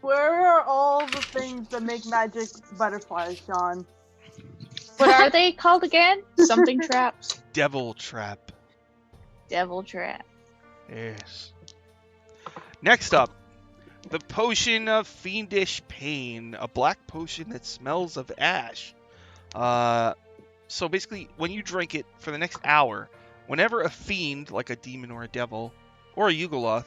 Where are all the things that make magic butterflies, Sean? What are they called again? Something traps. Devil trap. Devil trap. Yes. Next up, the Potion of Fiendish Pain, a black potion that smells of ash. So basically, when you drink it for the next hour, whenever a fiend, like a demon or a devil, or a Yugoloth,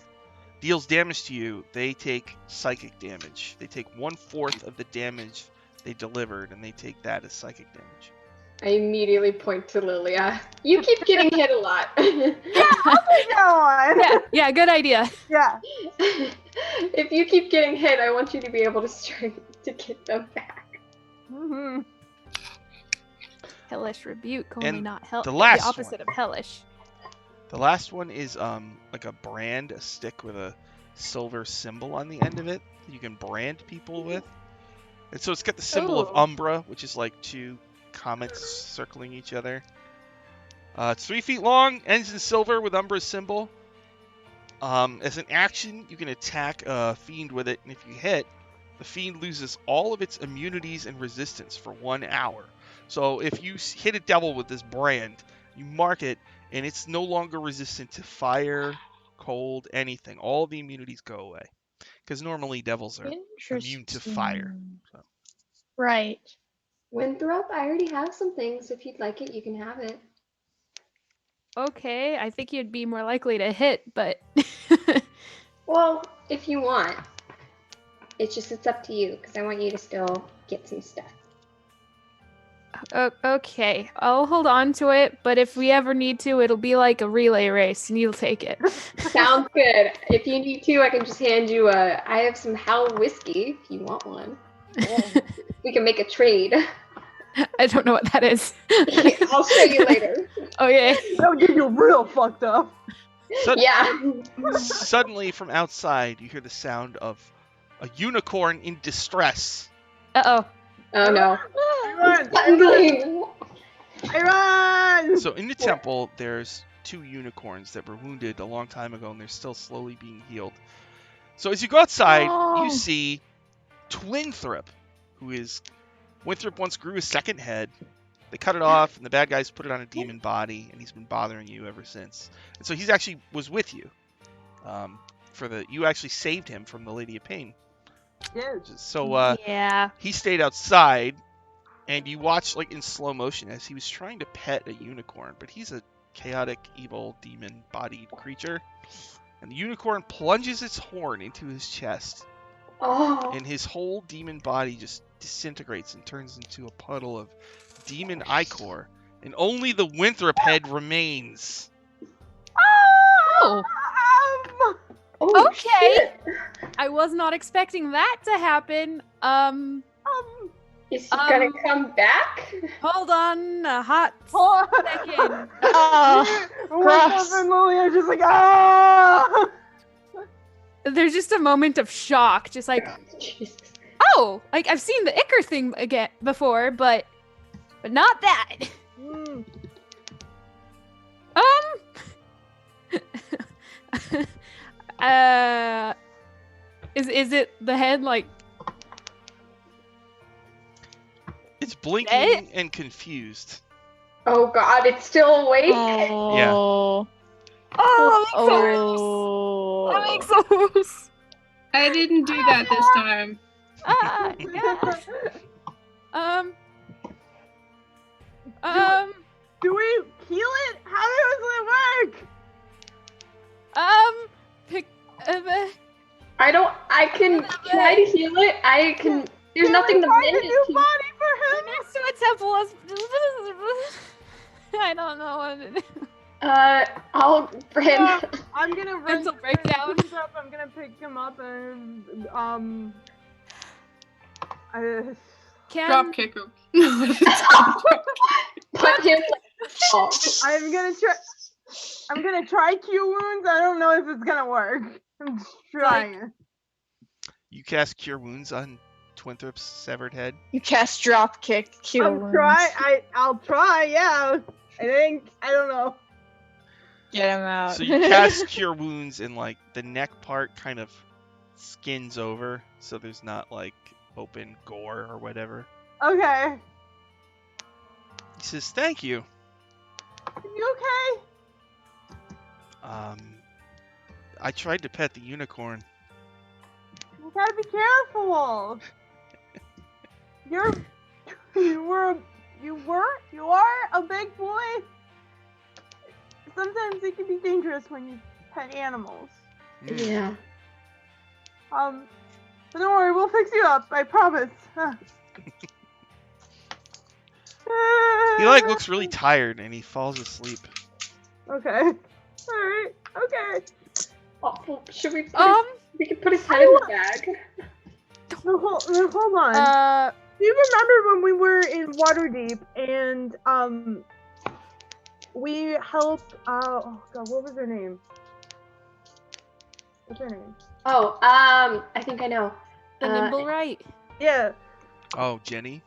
deals damage to you, they take psychic damage. They take 1/4 of the damage they delivered, and they take that as psychic damage. I immediately point to Lilia. You keep getting hit a lot. Go on. Yeah, good idea. Yeah. If you keep getting hit, I want you to be able to get them back. Mm-hmm. Hellish rebuke, only And not hell. the last opposite one. of hellish. The last one is like a brand, a stick with a silver symbol on the end of it that you can brand people with. And so it's got the symbol of Ooh. Umbra, which is like 2 comets circling each other. It's 3 feet long, ends in silver with Umbra's symbol. As an action, you can attack a fiend with it, and if you hit, the fiend loses all of its immunities and resistance for 1 hour. So if you hit a devil with this brand, you mark it, and it's no longer resistant to fire, cold, anything. All the immunities go away. Because normally devils are immune to fire. So. Right. Winthrop, I already have some things. If you'd like it, you can have it. Okay, I think you'd be more likely to hit, but Well, if you want. It's up to you, because I want you to still get some stuff. okay, I'll hold on to it. But if we ever need to, it'll be like a relay race, and you'll take it. Sounds good. If you need to, I can just hand you I have some Hell whiskey, if you want one. We can make a trade. I don't know what that is. I'll show you later. Okay. That'll get you real fucked up. Yeah. Suddenly, from outside, you hear the sound of a unicorn in distress. Uh-oh. Oh no. I Bungling. run! So in the temple, there's 2 unicorns that were wounded a long time ago, and they're still slowly being healed. So as you go outside, Oh. you see Twinthrop, who is... Winthrop once grew a second head. They cut it off, and the bad guys put it on a demon body, and he's been bothering you ever since. And so he's actually was with you. You actually saved him from the Lady of Pain. Yes. So Yeah. he stayed outside, and you watched like in slow motion as he was trying to pet a unicorn, but he's a chaotic, evil, demon-bodied creature. And the unicorn plunges its horn into his chest, Oh. and his whole demon body just disintegrates and turns into a puddle of demon ichor, and only the Winthrop head remains. Oh, Oh, okay. shit. I was not expecting that to happen. Is he gonna come back? Hold on a hot Oh. second. Oh, Winthrop and Lily are just like, ah! There's just a moment of shock, just like, Jesus. oh, like I've seen the Icker thing again before, but not that. Mm. Is it the head like? It's blinking and confused. Oh god, it's still awake? Oh. Oh, that makes so worse. I didn't do that this time. Yeah. Do we heal it? How does it work? Pick. I can try to heal it. There's nothing to Find mend a it new to. body for him. Next to a temple. I don't know what to do. I'll Yeah, I'm gonna run. Mental breakdown. I'm gonna pick him up and Can Drop kick him. put him. Oh. I'm gonna try Cure Wounds. I don't know if it's gonna work. I'm just trying. You cast Cure Wounds on Twinthrop's severed head. You cast drop kick, cure wounds. I'll try. Yeah. I think. I don't know. Get him out. So you cast Cure Wounds, and like the neck part kind of skins over, so there's not like open gore or whatever. Okay. He says, "Thank you." You okay? I tried to pet the unicorn. You gotta be careful. You are a big boy. Sometimes it can be dangerous when you pet animals. Yeah. But don't worry, we'll fix you up. I promise. He like looks really tired and he falls asleep. Okay. Alright. Okay. Oh, well, should we? We could put his head in the bag. No, hold on. Do you remember when we were in Waterdeep and we helped? Oh God, what was her name? What's her name? Oh, I think I know. The nimble right. Yeah, Oh, Jenny.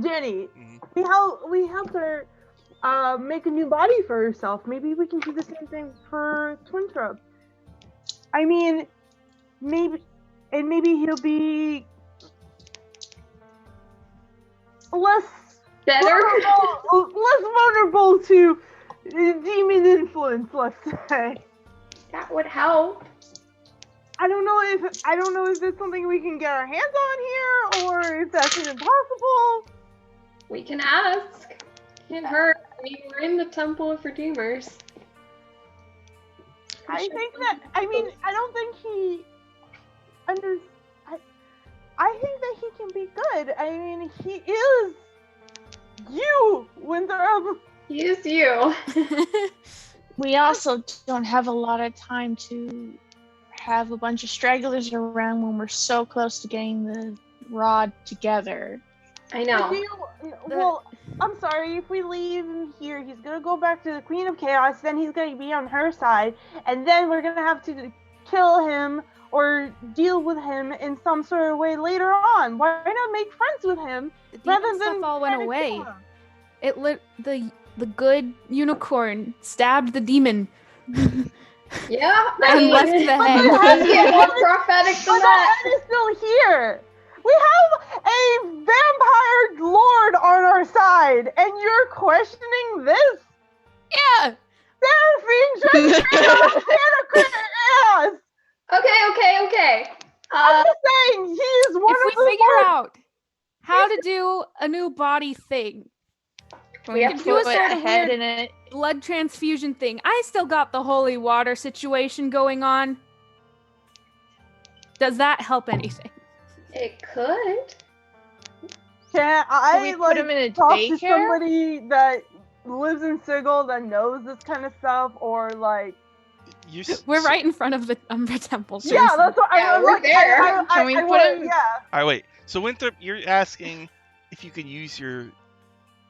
Jenny. Mhm. We helped her make a new body for herself. Maybe we can do the same thing for Twintrop. I mean, maybe he'll be less Better. vulnerable to demon influence, let's say. That would help. I don't know if that's something we can get our hands on here, or if that's even possible. We can ask. Can't hurt. I mean, we're in the Temple of Redeemers. I think that. I mean, I don't think he I think that he can be good. I mean, he is you, Winthrop. He is you. We also don't have a lot of time to have a bunch of stragglers around when we're so close to getting the rod together. I know. Well, I'm sorry, if we leave him here, he's gonna go back to the Queen of Chaos, then he's gonna be on her side, and then we're gonna have to kill him or deal with him in some sort of way later on. Why not make friends with him rather demon than stuff all went trying to away. kill him? It lit the good unicorn stabbed the demon. Yeah, I And mean, left the head. it doesn't get more prophetic But than the that. head is still here. We have a vampire lord on our side, and you're questioning this? Yeah. Seraphine just ass. Okay. I'm just saying, he is one If of we the figure worst. out how to do a new body thing, We have can to do a put sort a of head weird in it. blood transfusion thing. I still got the holy water situation going on. Does that help anything? It could. Can Can we I put him in a talk to daycare? somebody that lives in Sigil that knows this kind of stuff, or like? We're right in front of the Umbra Temple. Yeah, seriously. that's what Yeah, I'm we're like. there. Can we I put would, him- Yeah. All right, wait. So Winthrop, you're asking if you can use your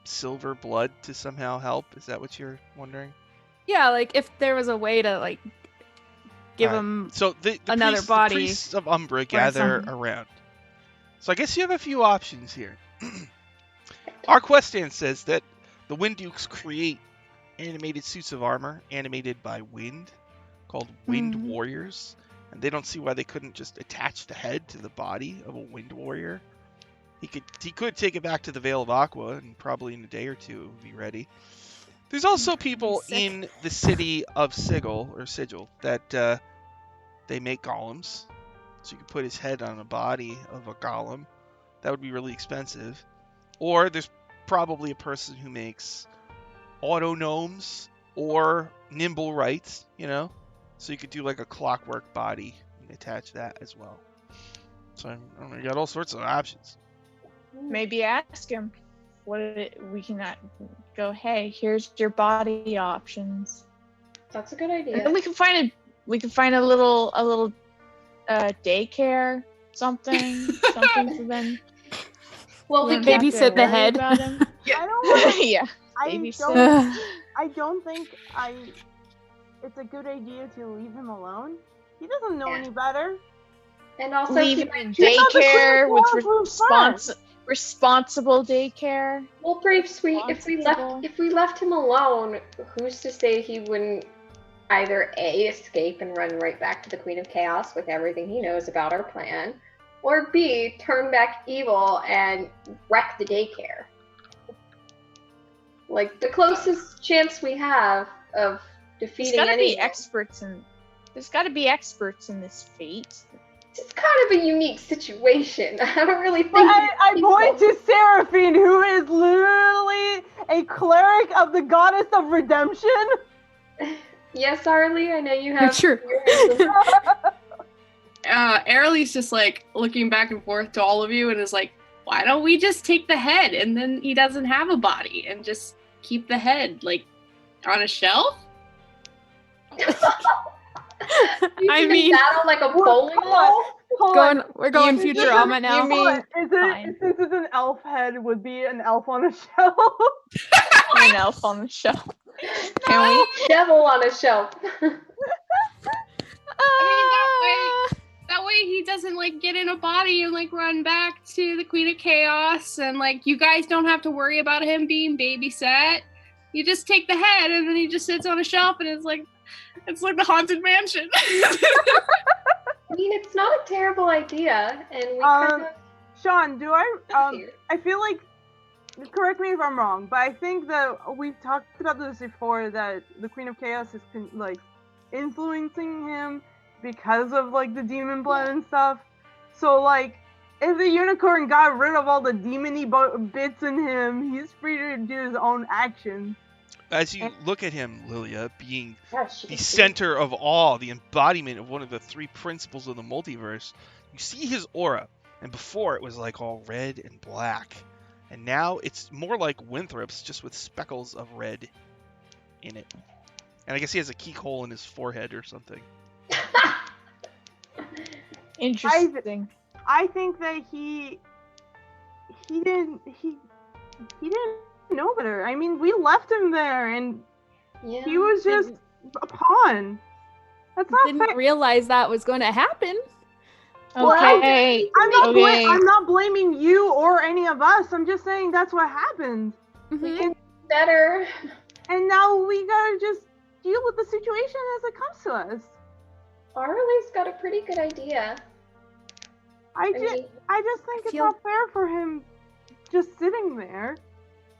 silver blood to somehow help? Is that what you're wondering? Yeah, like if there was a way to like give Alright. him So the another priests, body The priests of Umbra gather something. around. So I guess you have a few options here. Our quest stand says that the Wind Dukes create animated suits of armor animated by wind, called Wind Mhm. Warriors, and they don't see why they couldn't just attach the head to the body of a Wind Warrior. He could take it back to the Vale of Aqua, and probably in a day or two it would be ready. There's also people Sick. in the city of Sigil that they make golems, so you could put his head on a body of a golem. That would be really expensive. Or there's probably a person who makes auto gnomes or nimble rights, so you could do like a clockwork body and attach that as well. So I don't know, you got all sorts of options. Maybe ask him. We can go. Hey, here's your body options. That's a good And idea. then we can find a little daycare, something for them. Well, we Don't can't. have to Babysit the worry head. about him. I don't. Yeah. I Babysit. don't. I don't think it's a good idea to leave him alone. He doesn't know Yeah. any better. And also, Leave he him in might- He's not the daycare queen with of Florence. responsible daycare. well, Brave Sweet. Responsible. If we left him alone, who's to say he wouldn't either A, escape and run right back to the Queen of Chaos with everything he knows about our plan, or B, turn back evil and wreck the daycare. Like, the closest chance we have of There's defeating gotta anyone. be experts in There's got to be experts in this fate. It's kind of a unique situation. I don't really think. But I point to Seraphine, who is literally a cleric of the goddess of redemption. Yes, Arlie, I know you have. Sure. Airly's just like looking back and forth to all of you and is like, why don't we just take the head and then he doesn't have a body and just keep the head like on a shelf? I mean, battle like a bowling ball. we're going Futurama now. You mean since it's an elf head, would be an elf on a shelf? An elf on the shelf. Can we? Devil on a shelf. I mean, that way he doesn't like get in a body and like run back to the Queen of Chaos, and like you guys don't have to worry about him being babysat. You just take the head and then he just sits on a shelf and it's like the Haunted Mansion. I mean, it's not a terrible idea, and we kind of. Sean, I feel like, correct me if I'm wrong, but I think that we've talked about this before, that the Queen of Chaos is like influencing him because of like the demon blood and stuff. So like, if the unicorn got rid of all the demony bits in him, he's free to do his own actions. As you look at him, Lilia, being Gosh, the center of all, the embodiment of one of the three principles of the multiverse, you see his aura. And before it was like all red and black. And now it's more like Winthrop's, just with speckles of red in it. And I guess he has a keyhole in his forehead or something. Interesting. I think that he didn't know better. I mean, we left him there, and he was just a pawn. That's not Didn't fair. realize that was going to happen. Okay. I'm not blaming you or any of us. I'm just saying that's what happened. We can do better. And now we gotta just deal with the situation as it comes to us. Arlie's got a pretty good idea. I just think it's not fair for him just sitting there.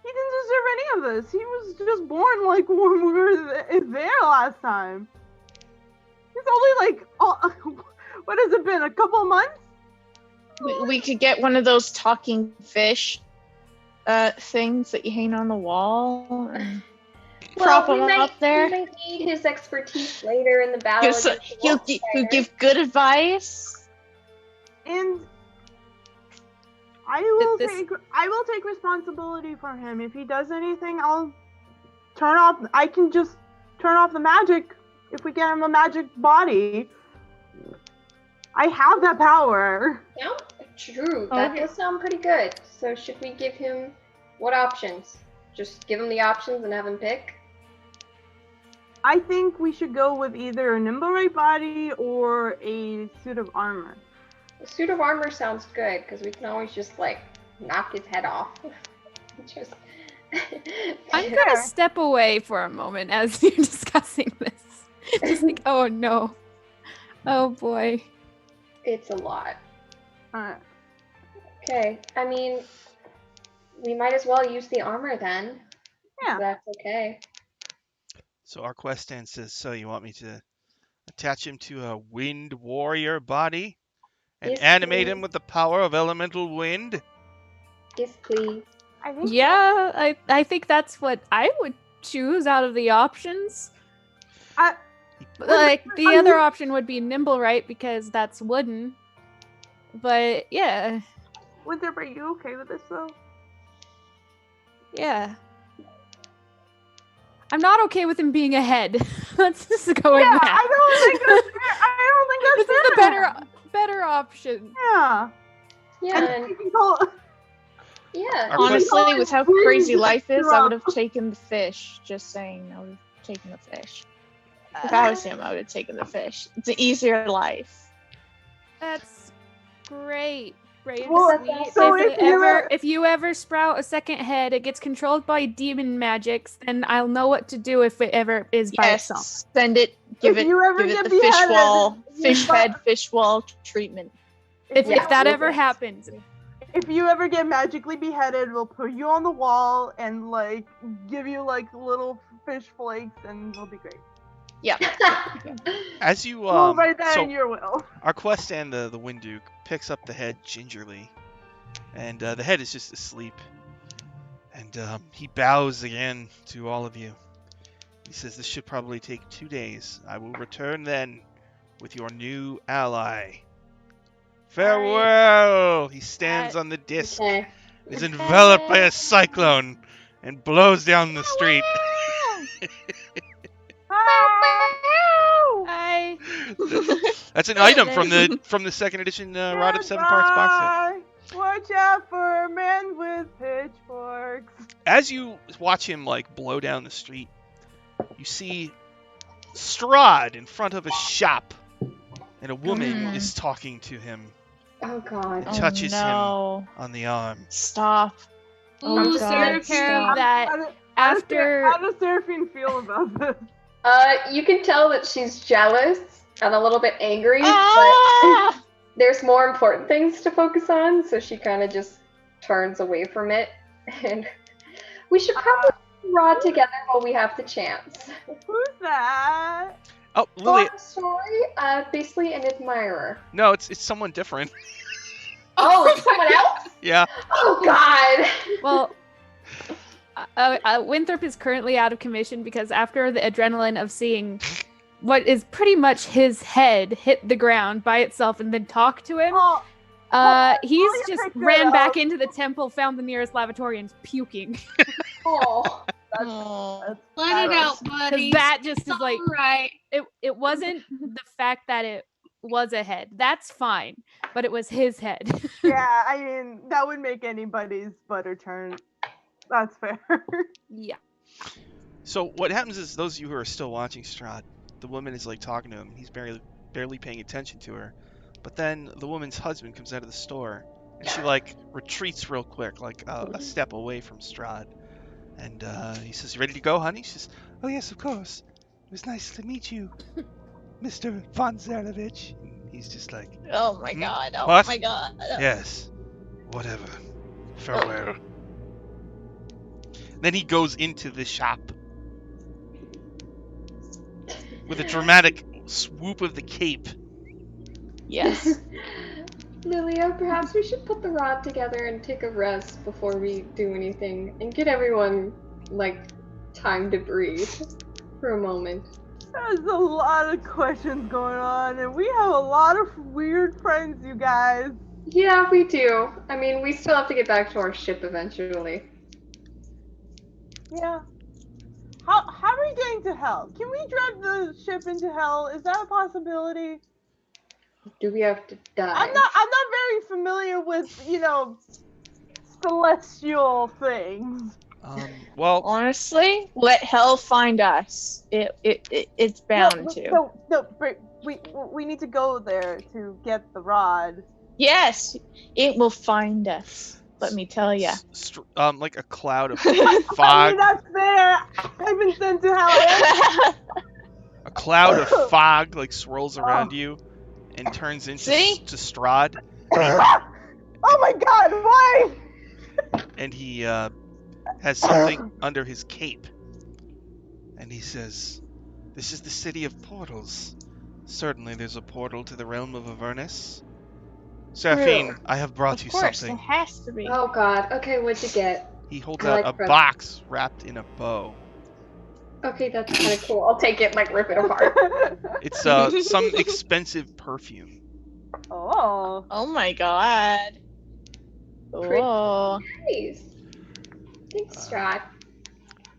He didn't deserve any of this. He was just born like when we were there last time. It's only like, what has it been, a couple months? We could get one of those talking fish things that you hang on the wall and prop him up there. We might need his expertise later in the battle. He'll give good advice. And I will take responsibility for him. If he does anything, I can just turn off the magic if we get him a magic body. I have that power. Yeah, true. That does sound pretty good. So should we give him what options? Just give him the options and have him pick? I think we should go with either a nimble body or a suit of armor. A suit of armor sounds good, because we can always just, like, knock his head off. Just... I'm gonna step away for a moment as you're discussing this. Just like, oh no. Oh boy. It's a lot. Okay, I mean, we might as well use the armor then. Yeah. That's okay. So our quest stand says, so you want me to attach him to a wind warrior body? And Yes, animate please. him with the power of elemental wind? Yes, please. I think Yeah, I think that's what I would choose out of the options. Like, the other option would be nimble, right? Because that's wooden. But, yeah. Winthrop, are you okay with this though? Yeah. I'm not okay with him being ahead. Let's just go with that. I don't think that's fair. I don't think that's This is fair. the better option. Yeah. Yeah, And and, you can call- yeah. Our Honestly, with how crazy life is, I would have Drop. taken the fish. Just saying, I would have taken the fish. If I was him, I would have taken the fish. It's an easier life. That's great. Brave Well, sweet. so If you ever sprout a second head, it gets controlled by demon magics, then I'll know what to do if it ever is by Yes, itself. send it. Give If it. you ever Give it get the fish beheaded, wall, fish but- head, fish wall treatment. If Yeah, that we'll ever get- happens. If you ever get magically beheaded, we'll put you on the wall and like give you like little fish flakes, and it'll be great. Yeah. As you Well, right there so in your will. our quest and the Wind Duke picks up the head gingerly, and the head is just asleep. And he bows again to all of you. He says, "This should probably take 2 days. I will return then with your new ally. Farewell!" He stands on the disc, Okay. is enveloped by a cyclone, and blows down the street. Hi. That's an item from the second edition Rod of Seven Parts box set. Goodbye. Watch out for a man with pitchforks. As you watch him like blow down the street, you see Strahd in front of a shop, and a woman is talking to him Oh God. and touches no. him on the arm. Stop. Ooh, Oh, Sarah God, Karen. stop. That after How does Seraphine feel about this? You can tell that she's jealous and a little bit angry, but Ah! there's more important things to focus on, so she kind of just turns away from it. And we should probably rod together while we have the chance. Who's that? Oh, Lily, Long story, basically an admirer. no, it's someone different. Oh, it's someone else? Yeah. Oh God. well, Winthrop is currently out of commission because after the adrenaline of seeing what is pretty much his head hit the ground by itself and then talk to him, he's just ran back into the temple, found the nearest lavatory, and is puking. Oh. Oh. Let it out, buddy. Because that just is like, right. it wasn't the fact that it was a head. That's fine. But it was his head. Yeah, I mean, that would make anybody's butter turn. That's fair. Yeah. So what happens is, those of you who are still watching Strahd, the woman is like talking to him. He's barely paying attention to her. But then the woman's husband comes out of the store, and she like retreats real quick, like a step away from Strahd. And he says, "You ready to go, honey?" She says, "Oh yes, of course. It was nice to meet you, Mr. Von Zarovich." He's just like, Oh my God. Oh What? my God. "Yes, whatever. Farewell." Then he goes into the shop with a dramatic swoop of the cape. Yes. Lilia, perhaps we should put the rod together and take a rest before we do anything and get everyone, like, time to breathe for a moment. There's a lot of questions going on, and we have a lot of weird friends, you guys. Yeah, we do. I mean, we still have to get back to our ship eventually. Yeah. How are we getting to Hell? Can we drive the ship into Hell? Is that a possibility? Do we have to die? I'm not very familiar with, celestial things. Well, Honestly, let hell find us. It's bound to. No, we need to go there to get the rod. Yes, it will find us. Let me tell ya. like a cloud of I fog. mean, that's fair. I've been sent to Hell. A cloud of fog like swirls around you and turns into See? to Strahd, Oh my God! Why? and he has something under his cape, and he says, "This is the city of portals. Certainly, there's a portal to the realm of Avernus. Seraphine, I have brought you Of course, something." it has to be. Oh God. Okay, what'd you get? He holds I out like a presents. box wrapped in a bow. Okay, that's kind of cool. I'll take it, like, rip it apart. It's some expensive perfume. Oh. Oh my God. Pretty Oh. Nice. Thanks, Strahd.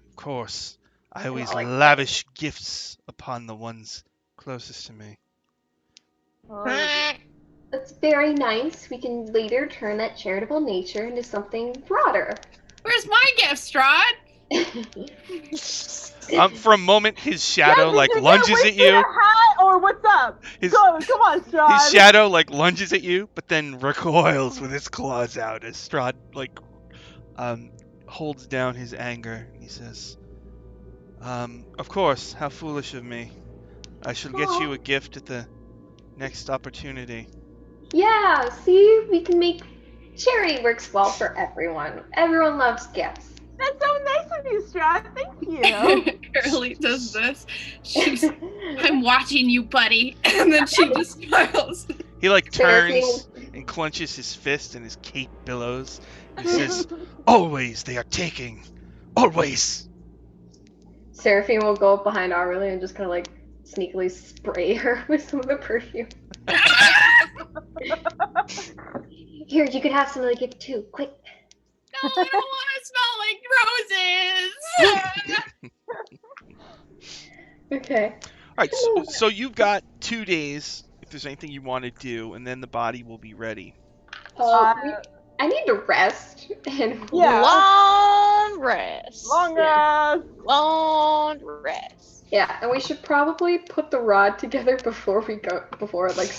Of course, I always I like that. lavish gifts upon the ones closest to me. That's very nice. We can later turn that charitable nature into something broader. Where's my gift, Strahd? For a moment, his shadow Yeah, like did you lunges get at you. hat or what's up? His, Come on, Strahd. his shadow like lunges at you, but then recoils with its claws out as Strahd like holds down his anger. He says, "Of course, how foolish of me. I shall get you a gift at the next opportunity." Yeah, see? We can make charity works well for everyone. Everyone loves gifts. That's so nice of you, Strahd. Thank you. Carolee does this. I'm watching you, buddy. And then she just smiles. He like Seraphine turns and clenches his fist and his cape billows. He says, "Always they are taking. Always." Seraphine will go up behind Aurelie and just kind of like sneakily spray her with some of the perfume. Here, you could have some of the gift too. Quick. No, I don't want to smell like roses. Okay. All right, so you've got 2 days if there's anything you want to do, and then the body will be ready. I need to rest and Yeah. Long rest. Long rest. Long rest. yeah, and we should probably put the rod together before we go. Before it, like.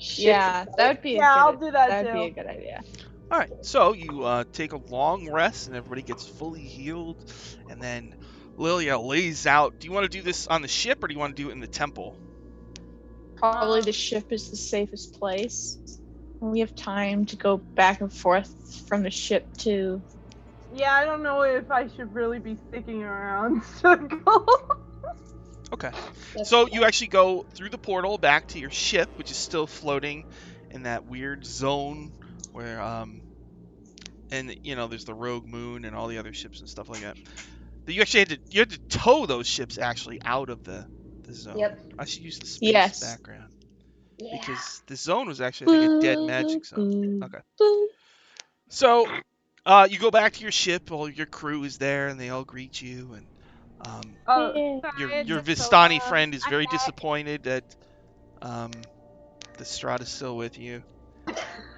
Yeah, that would be. Yeah, I'll a good, do that That'd too. be a good idea. All right, so you take a long rest, and everybody gets fully healed, and then Lilia lays out. Do you want to do this on the ship, or do you want to do it in the temple? Probably the ship is the safest place. We have time to go back and forth from the ship to. Yeah, I don't know if I should really be sticking around. Okay. So you actually go through the portal back to your ship, which is still floating in that weird zone where, and you know, there's the rogue moon and all the other ships and stuff like that. But you actually had to tow those ships actually out of the zone. Yep. I should use the space Yes. background Yeah. because the zone was actually, I think, a dead magic zone. Okay. So you go back to your ship. All your crew is there, and they all greet you, and your Vistani friend is very disappointed that the Strahd is still with you.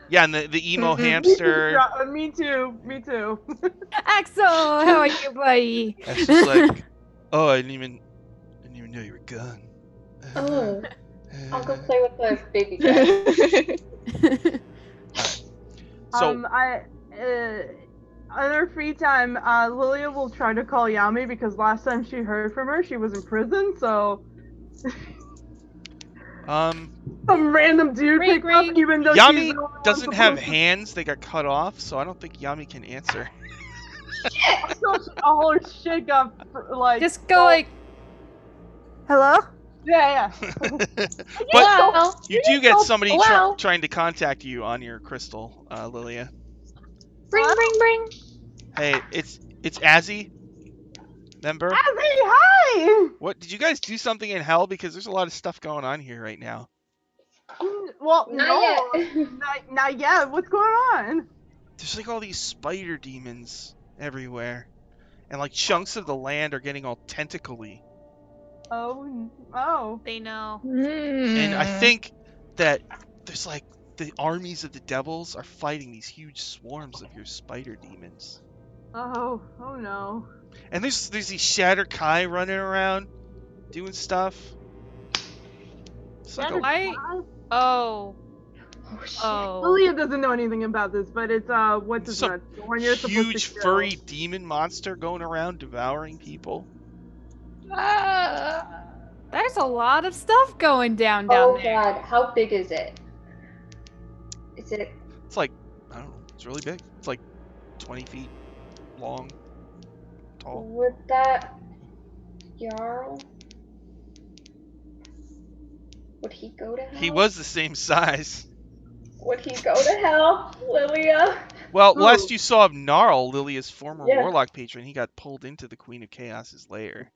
Yeah, and the emo hamster. Me too. Axel, how are you, buddy? That's just like, oh, I didn't even know you were gone. Oh, I'll go play with the baby cat. So on her free time, Lilia will try to call Yami because last time she heard from her, she was in prison. So some random dude Ring, picked up, ring. even though Yami doesn't have hands; they got cut off, so I don't think Yami can answer. So a whole shit got like. Just go like, hello? Yeah. But you do get somebody Hello? trying to contact you on your crystal, Lilia. Bring. Hey, it's Azzy. Remember? Azzy, hi. What did you guys do something in hell? Because there's a lot of stuff going on here right now. Well, Not no, yet. not yet. What's going on? There's like all these spider demons everywhere, and like chunks of the land are getting all tentacly. Oh. They know. And I think that there's like the armies of the devils are fighting these huge swarms of your spider demons. Oh no. And there's these Shatter Kai running around doing stuff. It's like Oh. Oh shit. Oh. Lilia doesn't know anything about this, but it's what's his Some name? The one you're supposed huge to kill. furry demon monster going around devouring people. There's a lot of stuff going down Oh there. god, how big is it? Is it? It's like, I don't know, it's really big. It's like 20 feet long, tall. Would that Jarl? Would he go to hell? He was the same size. Would he go to hell, Lilia? Well, Who? last you saw of Gnarl, Lilia's former Yeah. warlock patron, he got pulled into the Queen of Chaos's lair.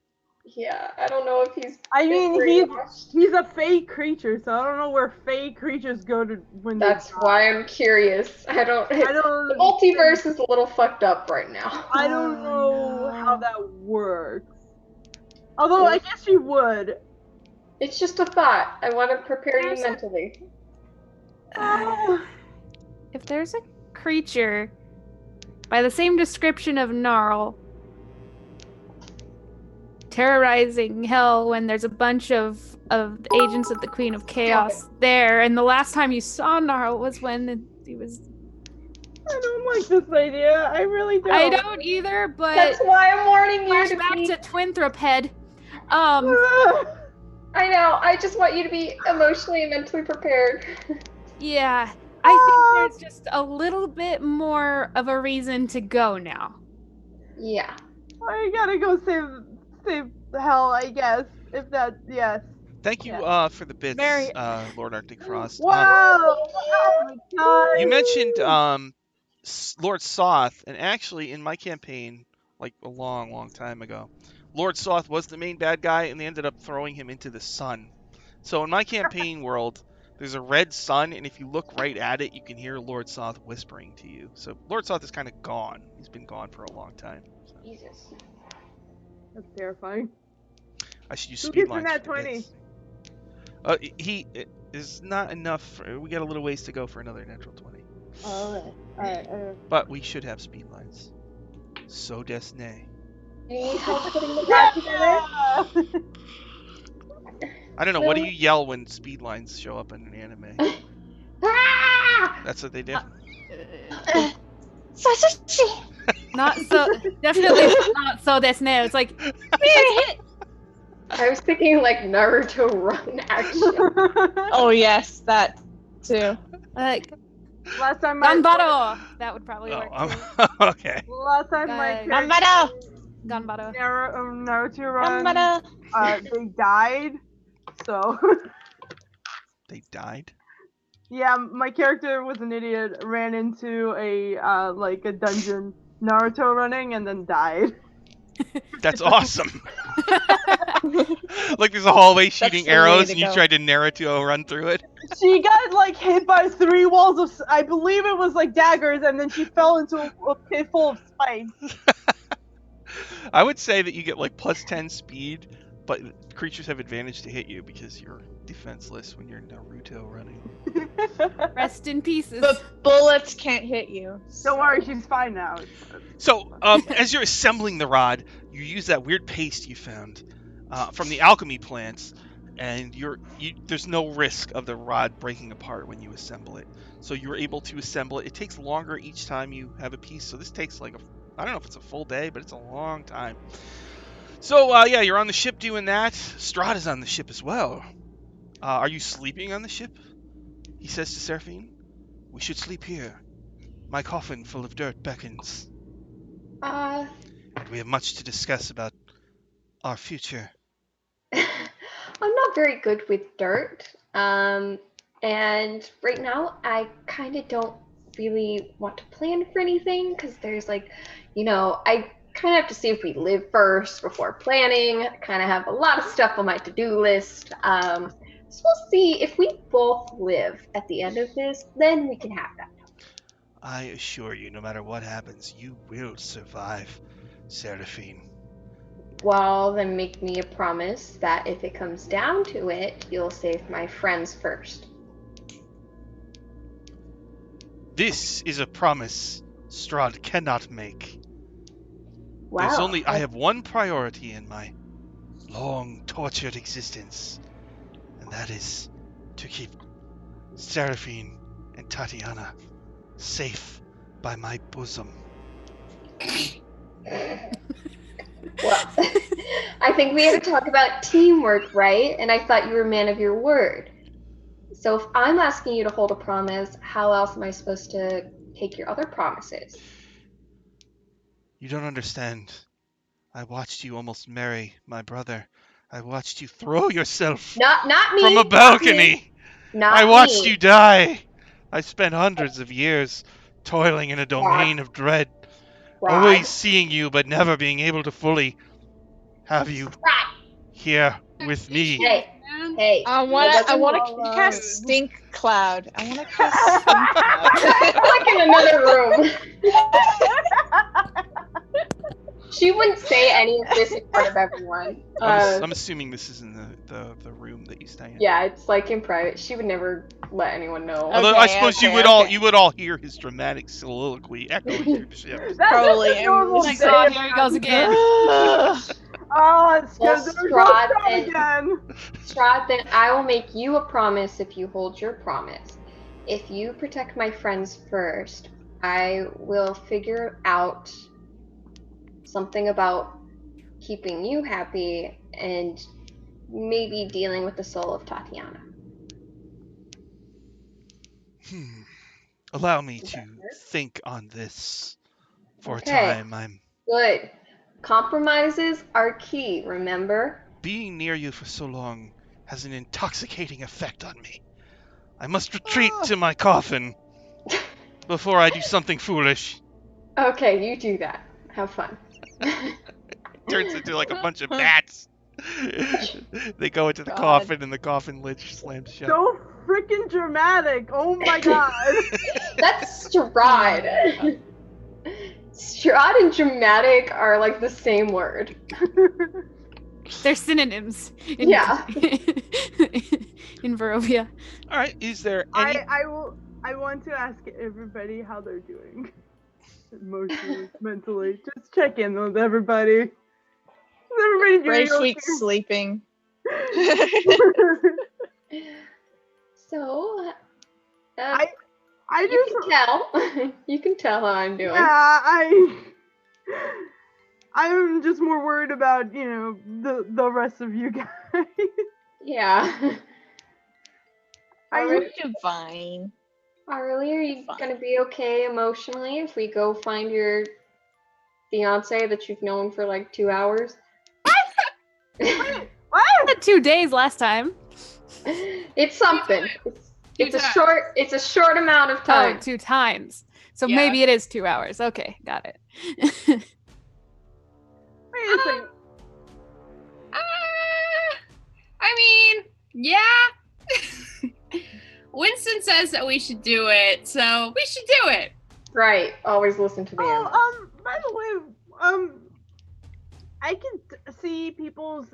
Yeah, I don't know if he's. I mean, been brainwashed. he's a fey creature, so I don't know where fey creatures go to when That's they. why I'm curious. I don't. The multiverse is a little fucked up right now. I don't know no. how that works. Although I guess you would. It's just a thought. I want to prepare you There's a- mentally. If there's a creature by the same description of Gnarl terrorizing hell when there's a bunch of agents of the Queen of Chaos there, and the last time you saw Gnarl was when he was. I don't like this idea. I really don't. I don't either, but That's why I'm warning you to flashback be. to Twinthrop. I know. I just want you to be emotionally and mentally prepared. Yeah, I think there's just a little bit more of a reason to go now. Yeah. I gotta go save hell, I guess. If that, yes. Thank you Yeah. for the bits, Mary- Lord Arctic Frost. Wow! Oh my god! You mentioned Lord Soth, and actually in my campaign, like a long, long time ago, Lord Soth was the main bad guy, and they ended up throwing him into the sun. So in my campaign world, there's a red sun, and if you look right at it, you can hear Lord Soth whispering to you. So Lord Soth is kind of gone. He's been gone for a long time. So Jesus. That's terrifying. I should use Who speed gets in lines that for the 20? bits. He is not enough. We got a little ways to go for another natural 20. Oh, alright. But we should have speed lines. So des nay. Do you need help putting the rod together? I don't know. What do you yell when speed lines show up in an anime? Ah! That's what they do. Not so. Definitely not so. This now. It's like I was thinking like Naruto run action. Oh yes, that too. like Last time my Ganbaro. That would probably work too. Okay. last time my Uh, character Ganbaro! Ganbaro. Naruto run, Ganbaro! they died. So They died. yeah, my character was an idiot, ran into a like a dungeon Naruto running and then died. That's awesome. Like there's a hallway shooting the way arrows, to and you go. tried to Naruto run through it. She got like hit by 3 walls of, I believe it was like daggers, and then she fell into a pit full of spikes. I would say that you get like plus 10 speed, but creatures have advantage to hit you because you're defenseless when you're Naruto running. Rest in pieces. But bullets can't hit you. Don't worry, she's fine now. So, as you're assembling the rod, you use that weird paste you found from the alchemy plants, and there's no risk of the rod breaking apart when you assemble it. So you're able to assemble it. It takes longer each time you have a piece. So this takes like I don't know if it's a full day, but it's a long time. So yeah, you're on the ship doing that. Strahd on the ship as well. Are you sleeping on the ship? He says to Seraphine. We should sleep here. My coffin full of dirt beckons. And we have much to discuss about our future. I'm not very good with dirt. And right now, I kind of don't really want to plan for anything because there's like, I kind of have to see if we live first before planning. I kind of have a lot of stuff on my to-do list. So we'll see if we both live at the end of this, then we can have that. I assure you, no matter what happens, you will survive, Seraphine. Well, then make me a promise that if it comes down to it, you'll save my friends first. This is a promise Strahd cannot make. Wow. I have one priority in my long, tortured existence, and that is to keep Seraphine and Tatiana safe by my bosom. Well, I think we had to talk about teamwork, right? And I thought you were a man of your word. So if I'm asking you to hold a promise, how else am I supposed to take your other promises? You don't understand. I watched you almost marry my brother. I watched you throw yourself Not me. from a balcony. I watched you die. I spent hundreds of years toiling in a domain of dread, always seeing you but never being able to fully have you here with me. Hey. I want to cast Stink Cloud. I want to cast Stink Cloud. Like in another room. She wouldn't say any of this in front of everyone. I'm assuming this is in the room that you stay in. Yeah, it's like in private. She would never let anyone know. Although I suppose you would all hear his dramatic soliloquy echoing through the ship. Probably. Oh my god, here he goes again. Oh, it's Well, good. Strahd, then I will make you a promise if you hold your promise. If you protect my friends first, I will figure out something about keeping you happy and maybe dealing with the soul of Tatiana. Allow me to think on this for a Okay. time. Good. Compromises are key, remember? Being near you for so long has an intoxicating effect on me. I must retreat to my coffin before I do something foolish. Okay, you do that. Have fun. Turns into like a bunch of bats. They go into the God. coffin and the coffin lid slams shut. So freaking dramatic. Oh my god. That's Strahd. Strahd and dramatic are like the same word. They're synonyms. In, Yeah. in Barovia. All right, is there any... I want to ask everybody how they're doing. Emotionally, mentally. Just check in with everybody. Is everybody Brave doing Sweet sleeping. So, I you just can tell. You can tell how I'm doing. yeah, I'm just more worried about, the rest of you guys. Yeah. I'm fine. Arlie, are you Fine. gonna be okay emotionally if we go find your fiance that you've known for like 2 hours? What? 2 days last time. It's something. It's a short amount of time. Oh, 2 times. So Yeah. maybe it is 2 hours. Okay, got it. Wait a second. I mean, yeah. Winston says that we should do it, so we should do it. Right. Always listen to the animals. By the way, I can see people's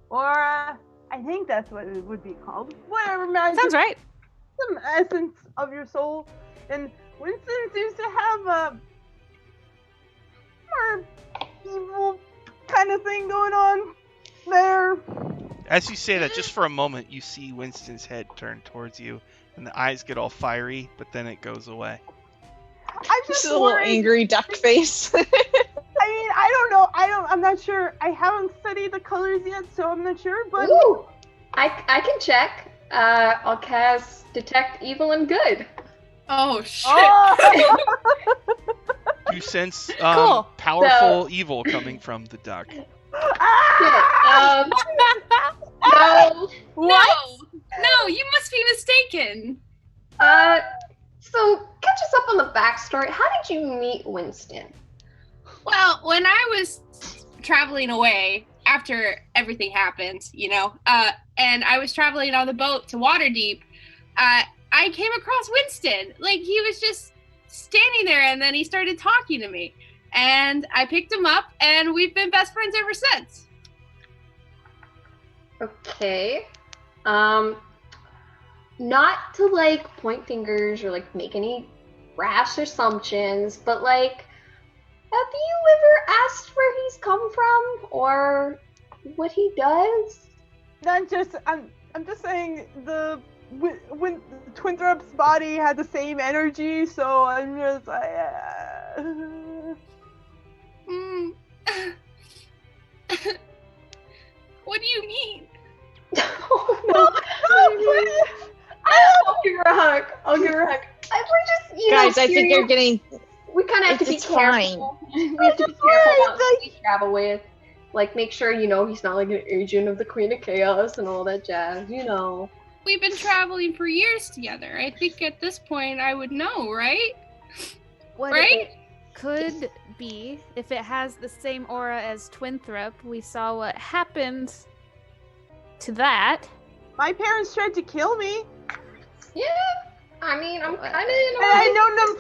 aura. I think that's what it would be called. Whatever, man. Sounds right. Some essence of your soul, and Winston seems to have a more evil kind of thing going on there. As you say that, just for a moment, you see Winston's head turn towards you, and the eyes get all fiery, but then it goes away. I'm Just just a little worried. angry duck face. I mean, I don't know. I'm not sure. I haven't studied the colors yet, so I'm not sure. But Ooh! I can check. I'll cast Detect Evil and Good. Oh shit! oh! You sense Cool. powerful evil coming from the duck. Ah! No. No, you must be mistaken. So catch us up on the backstory. How did you meet Winston? Well, when I was traveling away after everything happened, and I was traveling on the boat to Waterdeep, I came across Winston. Like, he was just standing there, and then he started talking to me. And I picked him up, and we've been best friends ever since. Okay. Not to like point fingers or like make any rash assumptions, but like, have you ever asked where he's come from or what he does? Not just. I'm just saying when Twinthrop's body had the same energy, so I'm just like. Mm. What do you mean? I'll give her a hug. We're just, Guys, I think you're getting. we kind of have to be it's careful. We have to be careful about who we travel with. Like, make sure, he's not like an agent of the Queen of Chaos and all that jazz, We've been traveling for years together. I think at this point I would know, right? What Right? it could be, if it has the same aura as Twinthrop, we saw what happened to that. My parents tried to kill me, Yeah. I mean, I'm kind of and I known them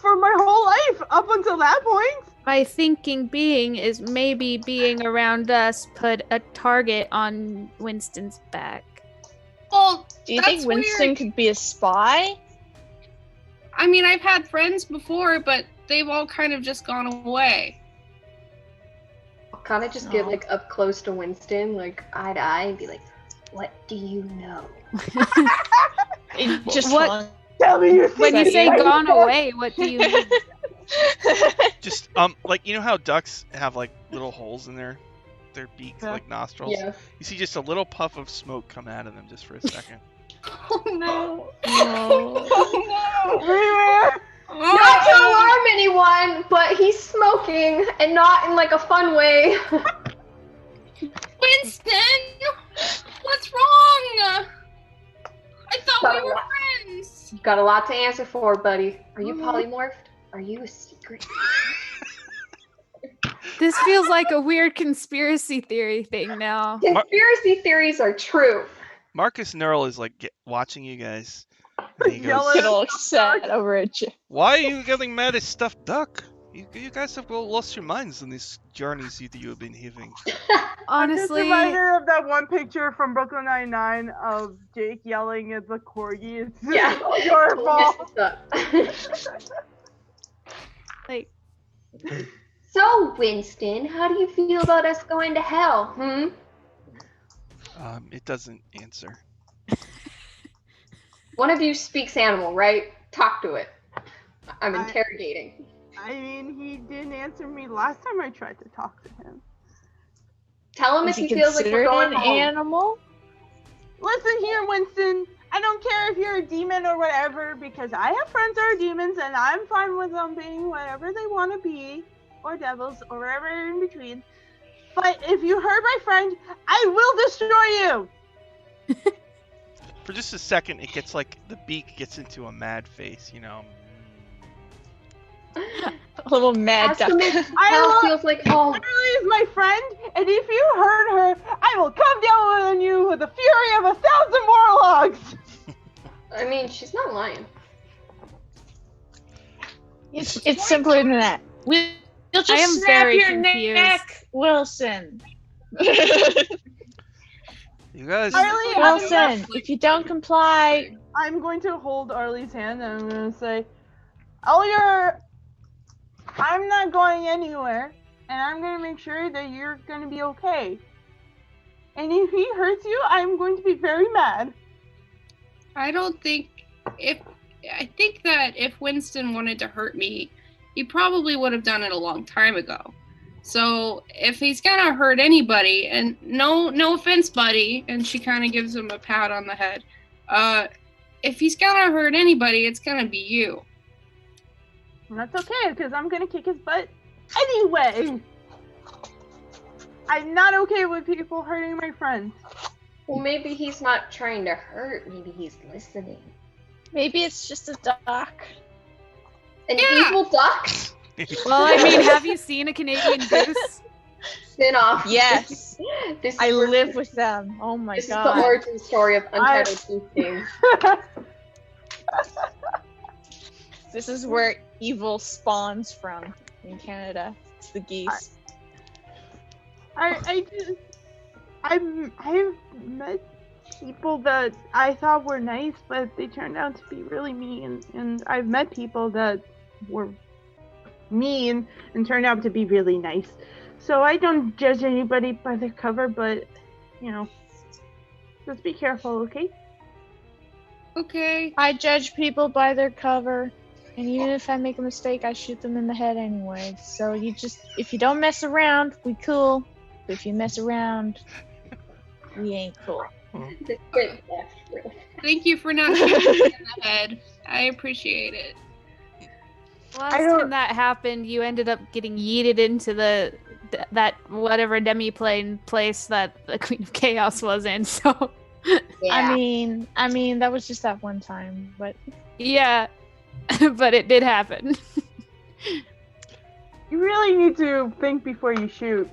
for my whole life up until that point. My thinking being is maybe being around us put a target on Winston's back. Well, Do you that's think Winston weird. could be a spy? I mean, I've had friends before, but they've all kind of just gone away. I'll kind of just get like up close to Winston, like eye to eye, and be like, "What do you know?" Just What- one. Tell me your When you Second. say gone away, what do you mean? Just like, how ducks have like little holes in their beaks, Yeah. like nostrils. Yeah. You see just a little puff of smoke come out of them just for a second. Oh no! No. Oh Everywhere. Not to alarm anyone, but he's smoking and not in like a fun way. Winston, what's wrong? I thought we were friends. Got a lot to answer for, buddy. Are you polymorphed? Are you a secret? This feels like a weird conspiracy theory thing now. Conspiracy theories are true. Marcus Neural is like watching you guys. And he Yell goes, at Get all upset over it. "Why are you getting mad at stuffed duck? You guys have lost your minds on these journeys you have been having." I'm just Honestly, reminded of that one picture from Brooklyn Nine-Nine of Jake yelling at the corgi. It's Yeah. your fault. like, So, Winston, how do you feel about us going to hell? It doesn't answer. One of you speaks animal, right? Talk to it. I'm interrogating. I mean, he didn't answer me last time I tried to talk to him. Tell him if he feels like we're going an home. animal? Listen here, Winston. I don't care if you're a demon or whatever, because I have friends that are demons, and I'm fine with them being whatever they want to be, or devils, or whatever in between. But if you hurt my friend, I will destroy you! For just a second, it gets like the beak gets into a mad face, you know. A little mad Ask duck. him if I hell will- feels like home. Literally is my friend, and if you hurt her, I will come down on you with the fury of 1,000 warlocks! I mean, she's not lying. It's simpler than that. We'll just I am snap very your confused. neck, Wilson. You guys, Arlie, Wilson, if you don't comply, I'm going to hold Arlie's hand, and I'm going to say, Elliot, I'm not going anywhere, and I'm going to make sure that you're going to be okay. And if he hurts you, I'm going to be very mad. I think that if Winston wanted to hurt me, he probably would have done it a long time ago. So if he's gonna hurt anybody, and no offense, buddy, and she kind of gives him a pat on the head. If he's gonna hurt anybody, it's gonna be you. And that's okay, because I'm going to kick his butt anyway. I'm not okay with people hurting my friends. Well, maybe he's not trying to hurt. Maybe he's listening. maybe it's just a duck. An Yeah. evil duck? well, I mean, have you seen a Canadian goose? Spin off. Yes, This is I where- live with them. Oh my This is the god. origin story of Untitled Goose Game. This is where evil spawns from in Canada. It's the geese. I've met people that I thought were nice, but they turned out to be really mean. And I've met people that were mean and turned out to be really nice. So I don't judge anybody by their cover, but, you know, just be careful, okay? Okay. I judge people by their cover, and even if I make a mistake, I shoot them in the head anyway. So if you don't mess around, we cool. But if you mess around, we ain't cool. This great left, really. Thank you for not shooting me in the head. I appreciate it. Last don't- time that happened, you ended up getting yeeted into that whatever demi-plane place that the Queen of Chaos was in. So Yeah. I mean, that was just that one time, but yeah, but it did happen. You really need to think before you shoot.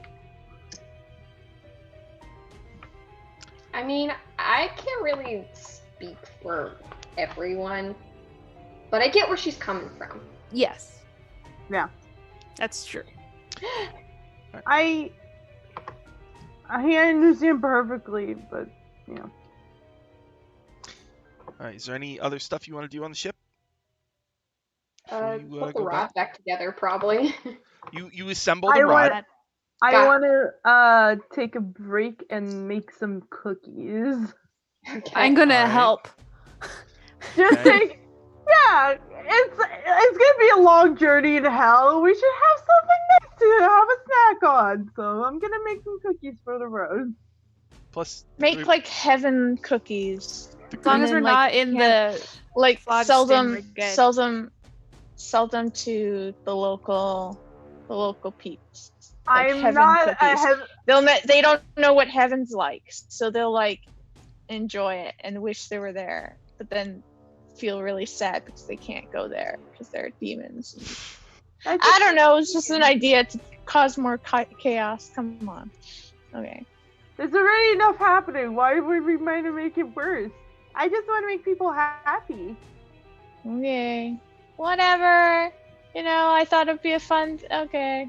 I mean, I can't really speak for everyone, but I get where she's coming from. Yes. Yeah. That's true. I understand perfectly, but, you know. All right. Is there any other stuff you want to do on the ship? Before you, Put the go rod back together, probably. You assembled I a rod. want- I Got- want to take a break and make some cookies. Okay. I'm gonna Alright. help. Just Okay. take. Yeah, it's gonna be a long journey to hell. We should have something nice to have a snack on. So I'm gonna make some cookies for the road. Plus, make the- like heaven cookies. the As long And as then, we're like, not in the Like Fudge sell stand, them, we're good. sell them. sell them to the local peeps. I'm heaven not. cookies. They don't know what heaven's like, so they'll like enjoy it and wish they were there, but then feel really sad because they can't go there because they're demons. I don't know. It's just an idea to cause more chaos. Come on. Okay. There's already enough happening. Why would we mind to make it worse? I just want to make people happy. Okay. Whatever. I thought it'd be a fun. Okay.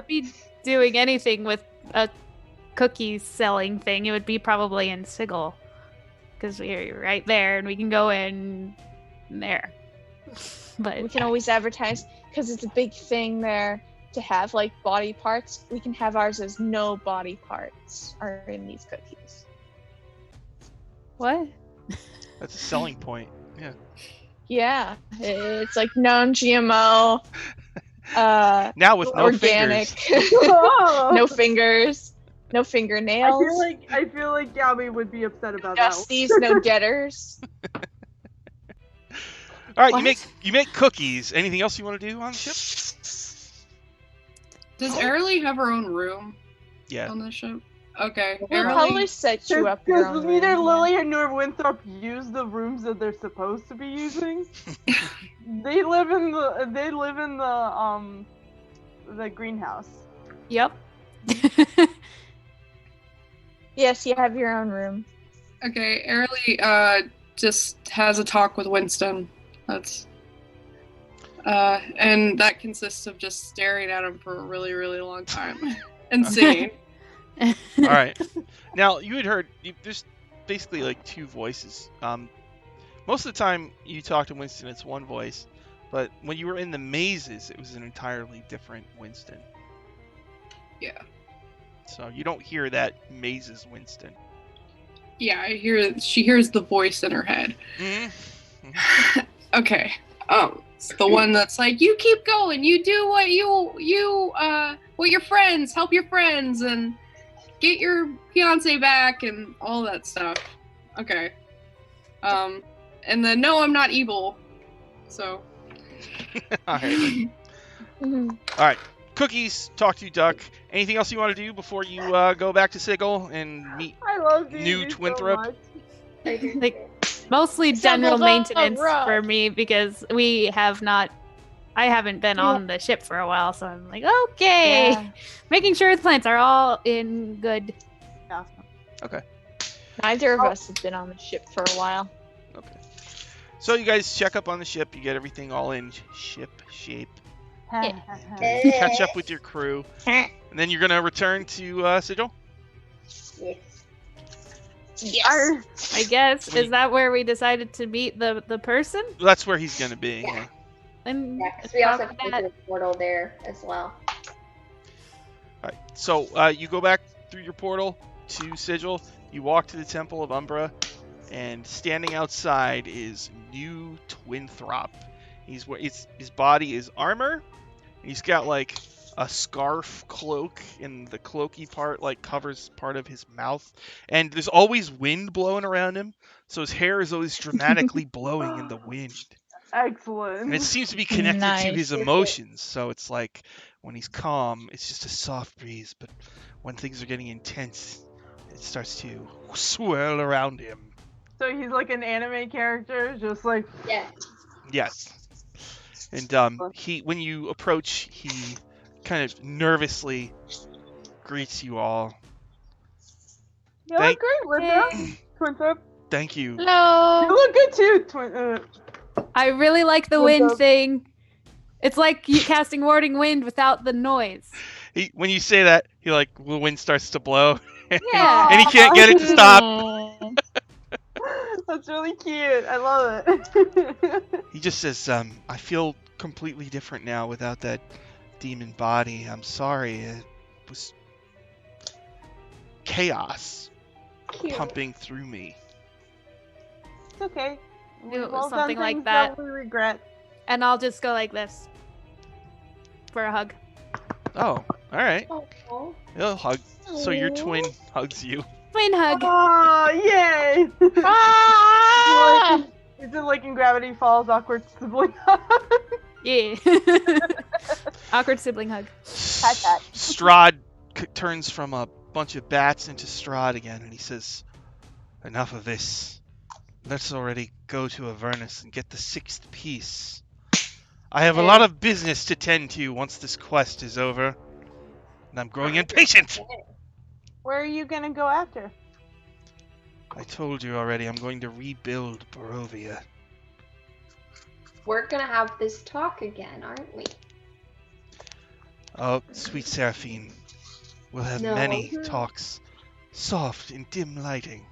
Be doing anything with a cookie selling thing, it would be probably in Sigil, because we're right there and we can go in there. But we can always advertise because it's a big thing there to have like body parts. We can have ours as no body parts are in these cookies. What? That's a selling point. Yeah. Yeah, it's like non-GMO. Now with no organic. fingers. No fingers. No fingernails. I feel like Gabby would be upset about Dusties, no getters. All right, What? you make cookies. Anything else you want to do on the ship? Does Airly have her own room Yeah. on the ship? Okay. We'll Airly- probably set you up your own Because neither room, Lily nor Winthrop use the rooms that they're supposed to be using. They live in the greenhouse. Yep. Yes, you have your own room. Okay, Airly just has a talk with Winston. That's and that consists of just staring at him for a really, really long time and singing. All right. Now you had heard there's basically like two voices. Most of the time you talk to Winston, it's one voice, but when you were in the mazes, it was an entirely different Winston. Yeah. So you don't hear that mazes Winston. Yeah, she hears the voice in her head. Mm-hmm. Okay. It's the one that's like, you keep going, you do what what your friends, help your friends, and get your fiance back, and all that stuff. Okay. And then, no, I'm not evil. So. All right. All right. Cookies, talk to you, Duck. Anything else you want to do before you go back to Sigil and meet I love New D&D Twinthrop? so much. Like, mostly general maintenance for me, because I haven't been on the ship for a while, so I'm like, okay. Yeah. Making sure the plants are all in good. Okay. Neither of us have been on the ship for a while. Okay. So you guys check up on the ship. You get everything all in ship shape. You catch up with your crew, and then you're gonna return to Sigil. Yes. Yes. I guess. Is that where we decided to meet the person? That's where he's gonna be. Yeah. And Yeah, because we also have to that- go to the portal there as well. Alright, so you go back through your portal to Sigil, you walk to the Temple of Umbra, and standing outside is New Twinthrop. His body is armor, and he's got like a scarf cloak, and the cloaky part like covers part of his mouth, and there's always wind blowing around him, so his hair is always dramatically blowing in the wind. Excellent. And it seems to be connected to Nice. his emotions. So it's like when he's calm, it's just a soft breeze. But when things are getting intense, it starts to swirl around him. So he's like an anime character, just like Yeah. Yes. And when you approach, he kind of nervously greets you all. you look great, Linda. Twinthrop. Thank you. You Hello. look good too, I really like the What's wind up? thing. It's like you casting warding wind without the noise. When you say that, the wind starts to blow, Yeah. and he can't get it to stop. Aw. That's really cute. I love it. He just says, I feel completely different now without that demon body. I'm sorry. It was chaos pumping through me. It's okay. Do We've all something done like things that. we regret. And I'll just go like this for a hug. Oh, all right. Oh. He'll hug. So your twin hugs you. Twin hug. Oh, yay! Ah! Is it like in Gravity Falls, awkward sibling? Yeah. Awkward sibling hug. Pat, pat. Strahd turns from a bunch of bats into Strahd again, and he says, "Enough of this. Let's already go to Avernus and get the 6th piece. I have a lot of business to tend to once this quest is over, and I'm growing impatient." Where are you gonna go after? I told you already, I'm going to rebuild Barovia. We're gonna have this talk again, aren't we? Oh, sweet Seraphine, we'll have No. many talks, soft in dim lighting.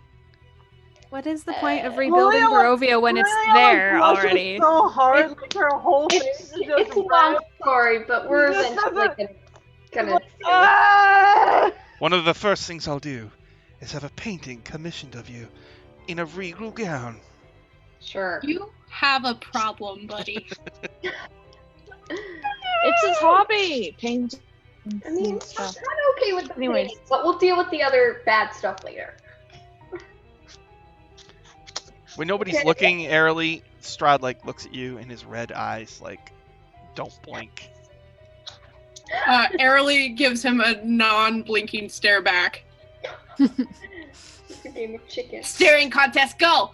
What is the point of rebuilding Malia, Barovia when it's Malia, there blushes already? So hard, like her whole face It's, is just it's a long red. story, but we're eventually gonna Ah! One of the first things I'll do is have a painting commissioned of you in a regal gown. Sure. You have a problem, buddy. It's his hobby. Painting. I mean, I'm stuff. not okay with the Anyways. painting, but we'll deal with the other bad stuff later. When nobody's Okay. looking, airily, Strahd looks at you, and his red eyes don't blink. Airly gives him a non-blinking stare back. It's a game of chicken. Staring contest, go!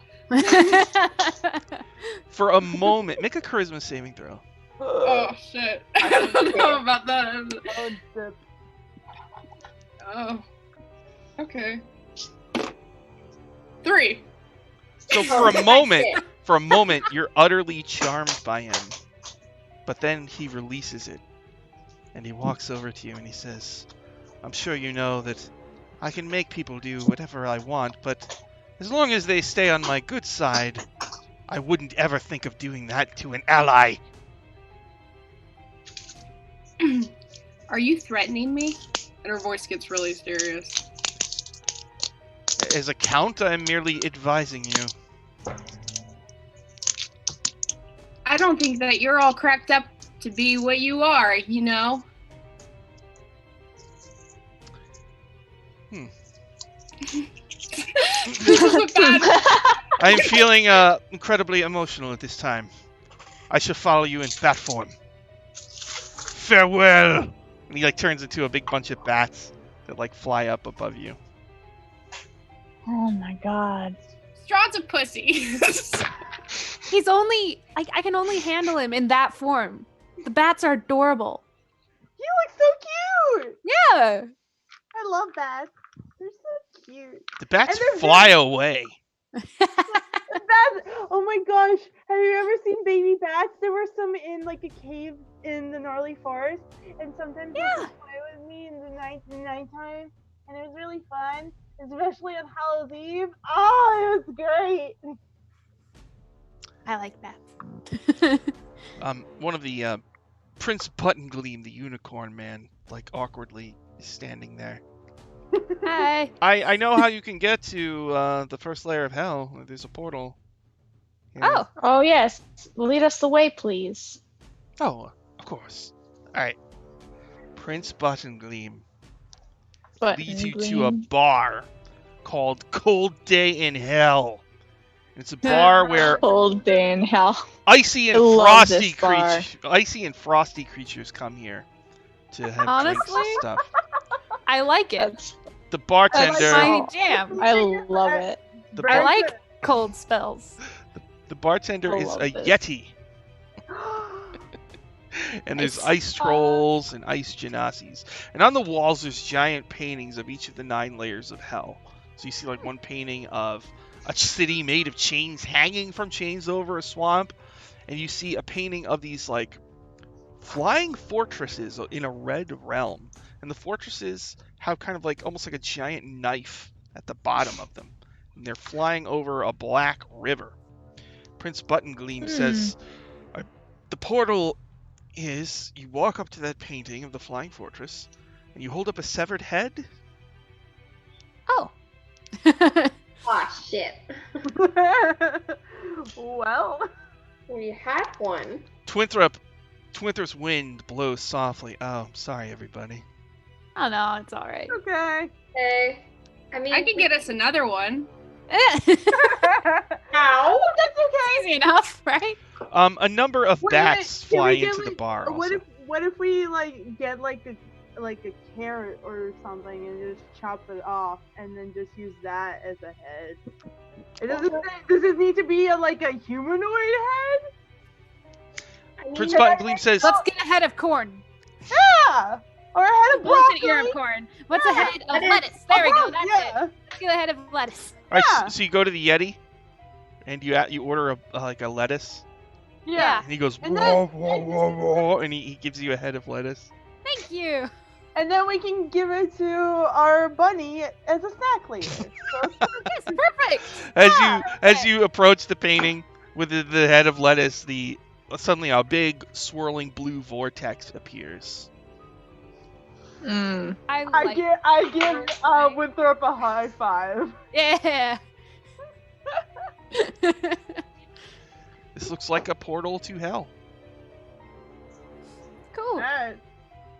For a moment, make a charisma saving throw. Oh shit! I don't know about that. Oh, dip. Oh. Okay. 3. So for a moment, you're utterly charmed by him. But then he releases it, and he walks over to you and he says, "I'm sure you know that I can make people do whatever I want, but as long as they stay on my good side, I wouldn't ever think of doing that to an ally." Are you threatening me? And her voice gets really serious. As a count, I'm merely advising you. I don't think that you're all cracked up to be what you are, you know? This is a bad... I'm feeling incredibly emotional at this time. I shall follow you in bat form. Farewell! And he turns into a big bunch of bats that fly up above you. Oh my god. Strahd's a pussy. He's only I can only handle him in that form. The bats are adorable. You look so cute. Yeah. I love bats. They're so cute. The bats And they're fly away. The bats. Oh my gosh. Have you ever seen baby bats? There were some in a cave in the gnarly forest, and sometimes they would play with me in the nighttime, and it was really fun, especially on Hallows Eve. Oh, it was great. I like bats. One of the Prince Buttongleam, the unicorn man, awkwardly is standing there. Hi. I know how you can get to the first layer of hell. There's a portal. Yeah. Oh yes. Lead us the way, please. Oh, of course. Alright. Prince Buttongleam But leads you to a bar called Cold Day in Hell. It's a bar where Cold day in hell. icy and I love frosty this bar. creatures come here to have drinks Honestly? and stuff. I like it. That's, The That's bartender, my jam. I love it. the, I bar- like cold spells. the bartender I is love a this. yeti, and there's ice trolls and ice genasies. And on the walls, there's giant paintings of each of the 9 layers of hell. So you see one painting of a city made of chains hanging from chains over a swamp, and you see a painting of these flying fortresses in a red realm, and the fortresses have kind of almost like a giant knife at the bottom of them, and they're flying over a black river. Prince Buttongleam says, the portal is, you walk up to that painting of the flying fortress, and you hold up a severed head. Oh. Aw, shit. Well, We had one. Twinthrup's wind blows softly. Oh, sorry, everybody. Oh no, it's all right. okay. Okay. I mean, I can get us another one. Ow! That's okay. Easy enough, right? A number of Wait, bats can fly we get, into the like- bar. What Also. if we like get like a carrot or something and just chop it off and then just use that as a head? Does it need to be like a humanoid head? Prince Buttonbleem says, Let's get a head of corn. Yeah, or a head of What's an broccoli. ear of corn? What's a Yeah, head of lettuce? There we go. That's it. Yeah. Let's get a head of lettuce. all right, Yeah. so you go to the Yeti, and you order a lettuce, Yeah. and he goes, And whoa, then- whoa, whoa, whoa, and he gives you a head of lettuce. Thank you. And then we can give it to our bunny as a snack later. So Yes, perfect. As you approach the painting with the head of lettuce, suddenly a big swirling blue vortex appears. Mm. I give Winthrop a high five. Yeah. This looks like a portal to hell. Cool. Alright.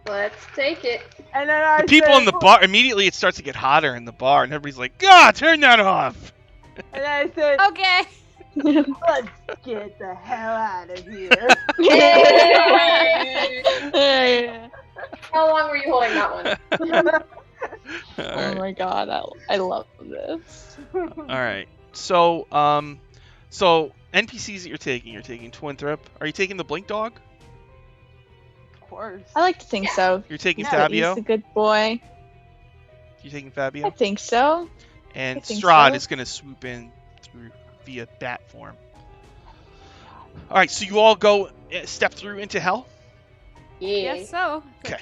Let's take it. And then I The people said, in the bar, immediately it starts to get hotter in the bar, and everybody's like, "God, turn that off!" And I said, Okay. let's get the hell out of here. Yay! How long were you holding that one? All Oh right. my god, I love this. All right. So NPCs that you're taking Twinthrop. Are you taking the Blink Dog? Of course. I like to think so. You're taking Yeah, Fabio? He's a good boy. You're taking I Fabio? think so. And I think Strahd so. is going to swoop in via bat form. All right, so you all go step through into hell. Yeah. Yes, so. Okay.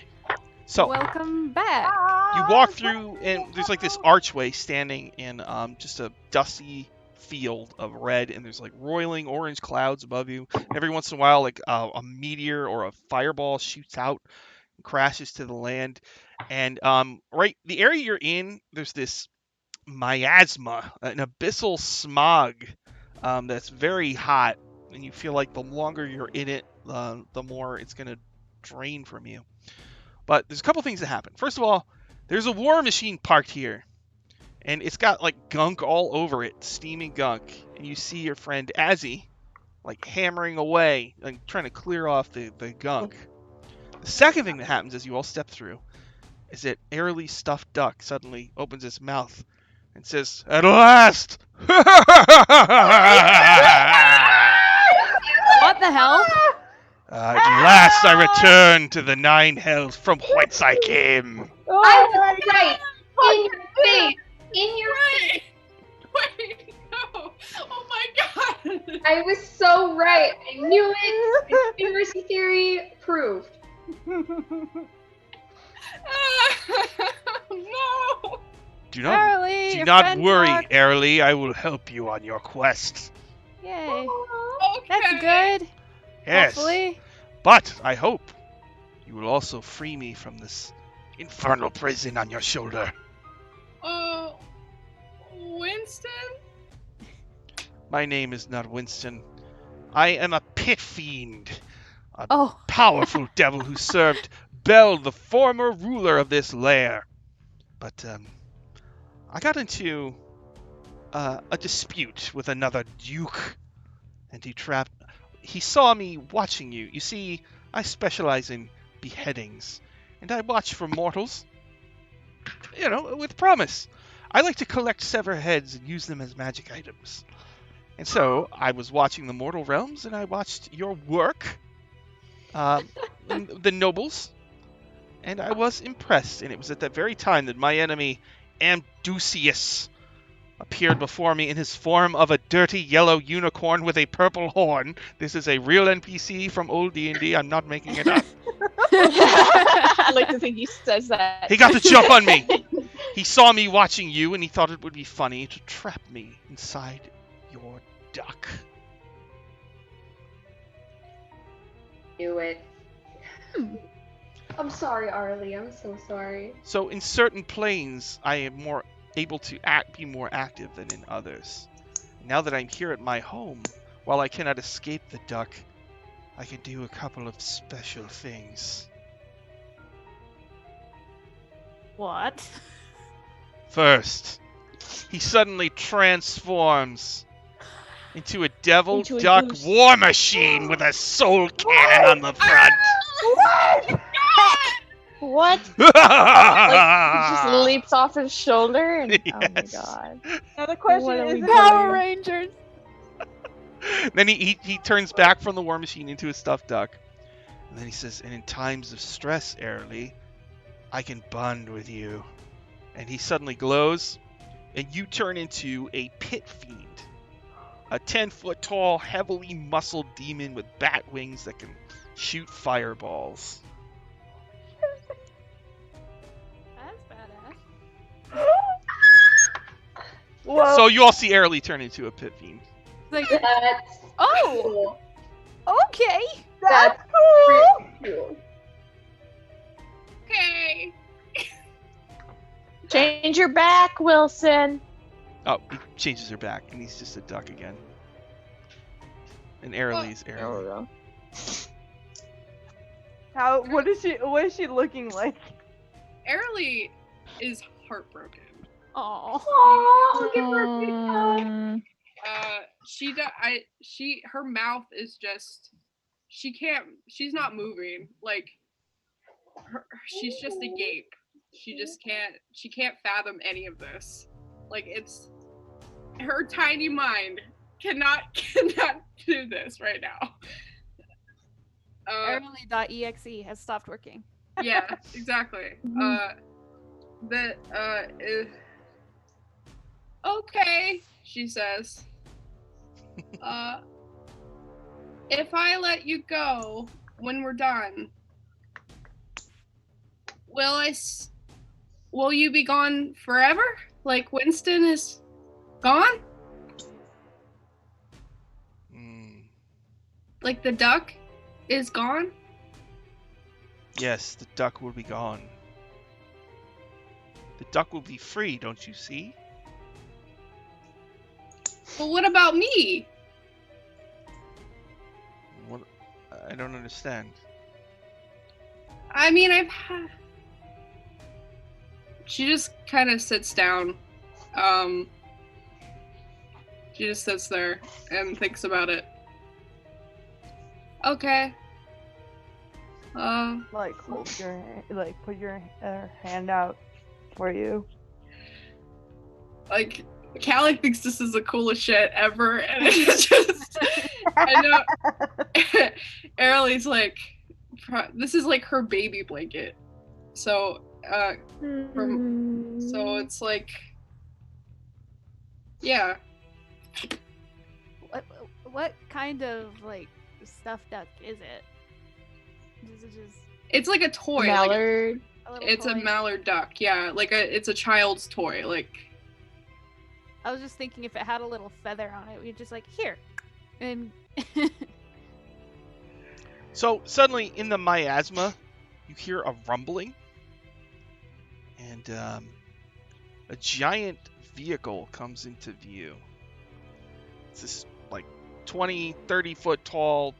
So Welcome back. you walk through, and there's like this archway standing in just a dusty field of red, and there's like roiling orange clouds above you. And every once in a while, like a meteor or a fireball shoots out and crashes to the land. And right, the area you're in, there's this miasma, an abyssal smog that's very hot, and you feel like the longer you're in it, the more it's gonna drain from you. But there's a couple things that happen. First of all, there's a war machine parked here, and it's got like gunk all over it, steaming gunk, and you see your friend Azzy like hammering away, like trying to clear off the gunk. The second thing that happens as you all step through is that Airly's stuffed duck suddenly opens its mouth and says, "At last!" What the hell? At last I return to the 9 hells from whence I came. Oh I my was right. In your face. In your face. Wait, no. Oh my god. I was so right. I knew it. Conspiracy theory proved. No. Do not Charlie, do your not friend worry, talked. Airly. I will help you on your quest. Yay. Okay. That's good. Yes, Hopefully. but I hope you will also free me from this infernal prison on your shoulder. Winston? My name is not Winston. I am a pit fiend, Oh. powerful devil who served Bel, the former ruler of this lair. But I got into a dispute with another duke, and he saw me watching you. You see, I specialize in beheadings, and I watch for mortals, with promise. I like to collect severed heads and use them as magic items. And so I was watching the mortal realms, and I watched your work, the nobles, and I was impressed. And it was at that very time that my enemy, Amdusius, appeared before me in his form of a dirty yellow unicorn with a purple horn. This is a real NPC from old D&D. I'm not making it up. I like to think he says that. He got the jump on me. He saw me watching you, and he thought it would be funny to trap me inside your duck. Knew it. I'm sorry, Arlie. I'm so sorry. So in certain planes, I am more able to be more active than in others. Now that I'm here at my home, while I cannot escape the duck, I can do a couple of special things. What? First, he suddenly transforms into a devil Into a duck goose. war machine with a soul cannon on the front. What? Like, he just leaps off his shoulder and oh my Yes. god. Now the question What are is, we it doing? Power Rangers. Then he turns back from the war machine into a stuffed duck. And then he says, and in times of stress, Airly, I can bond with you. And he suddenly glows, and you turn into a pit fiend. A 10-foot tall, heavily muscled demon with bat wings that can shoot fireballs. That's badass. Well, So you all see Airly turn into a pit fiend. Like, That's oh, cool. okay. that's cool. Cool. Okay. Change your back, Wilson. Oh, he changes her back, and he's just a duck again. And Airly's There Airly. we go. What is she looking like? Airly is heartbroken. Oh. Oh, give her a big hug. Her mouth is just, she's not moving. Like, she's just a gape. She can't fathom any of this. Like, it's, her tiny mind cannot do this right now. Early.exe has stopped working. Yeah, exactly. Okay, she says. If I let you go when we're done, will you be gone forever? Like Winston is gone? Like the duck is gone? Yes, the duck will be gone. The duck will be free, don't you see? But what about me? What? I don't understand. I mean, She just kind of sits down. She just sits there and thinks about it. Okay. Like hold your put your hand out for you. Like, Callie thinks this is the coolest shit ever, and it's just, I know, Airly's like, this is like her baby blanket. So, so it's like, yeah. What kind of like stuffed duck is it? Is it just It's like a toy. Mallard. a little It's toy? a mallard duck, yeah. It's a child's toy. Like, I was just thinking if it had a little feather on it, we'd just like here, and So suddenly in the miasma, you hear a rumbling, and a giant vehicle comes into view. It's this like 20, 30 foot tall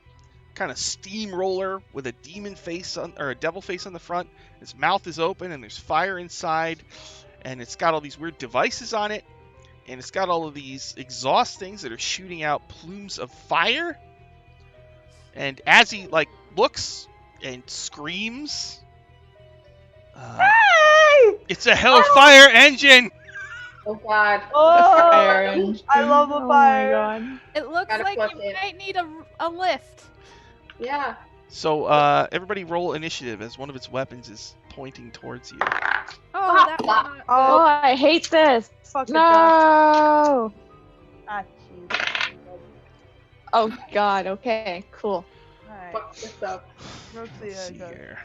kind of steamroller with a demon face or a devil face on the front. Its mouth is open and there's fire inside, and it's got all these weird devices on it, and it's got all of these exhaust things that are shooting out plumes of fire. And as he like looks and screams, it's a Hellfire engine. Oh god. Oh, Fire engine. I love a Oh fire. my god. it looks Gotta like flip you it. might need a lift. Yeah. So everybody roll initiative as one of its weapons is pointing towards you. Oh, that's not Oh, Oh, I hate this. fuck it, No. Ah, jeez. Oh god. Okay. Cool. Alright. Fuck this up. Let's see Let's how see it goes. here.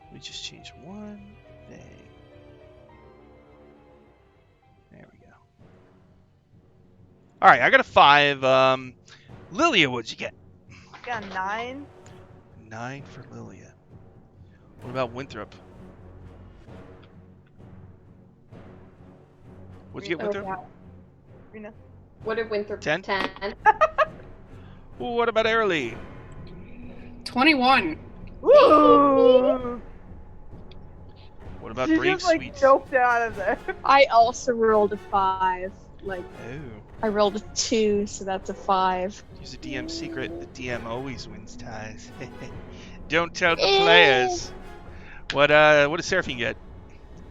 Let me just change one thing. There we go. All right, I got a 5. Lilia, what'd you get? I got 9. 9 for Lilia. What about Winthrop? What'd you get, Oh, Winthrop? God. Rena. What did Winthrop 10? 10? Ooh, what about Early? 21. Woo! What about She Brave just like Sweets? choked out of there. I also rolled a 5. Like, Oh. I rolled a 2, so that's a 5. Here's a DM secret. The DM always wins ties. Don't tell the Eh. players. What does Seraphine get?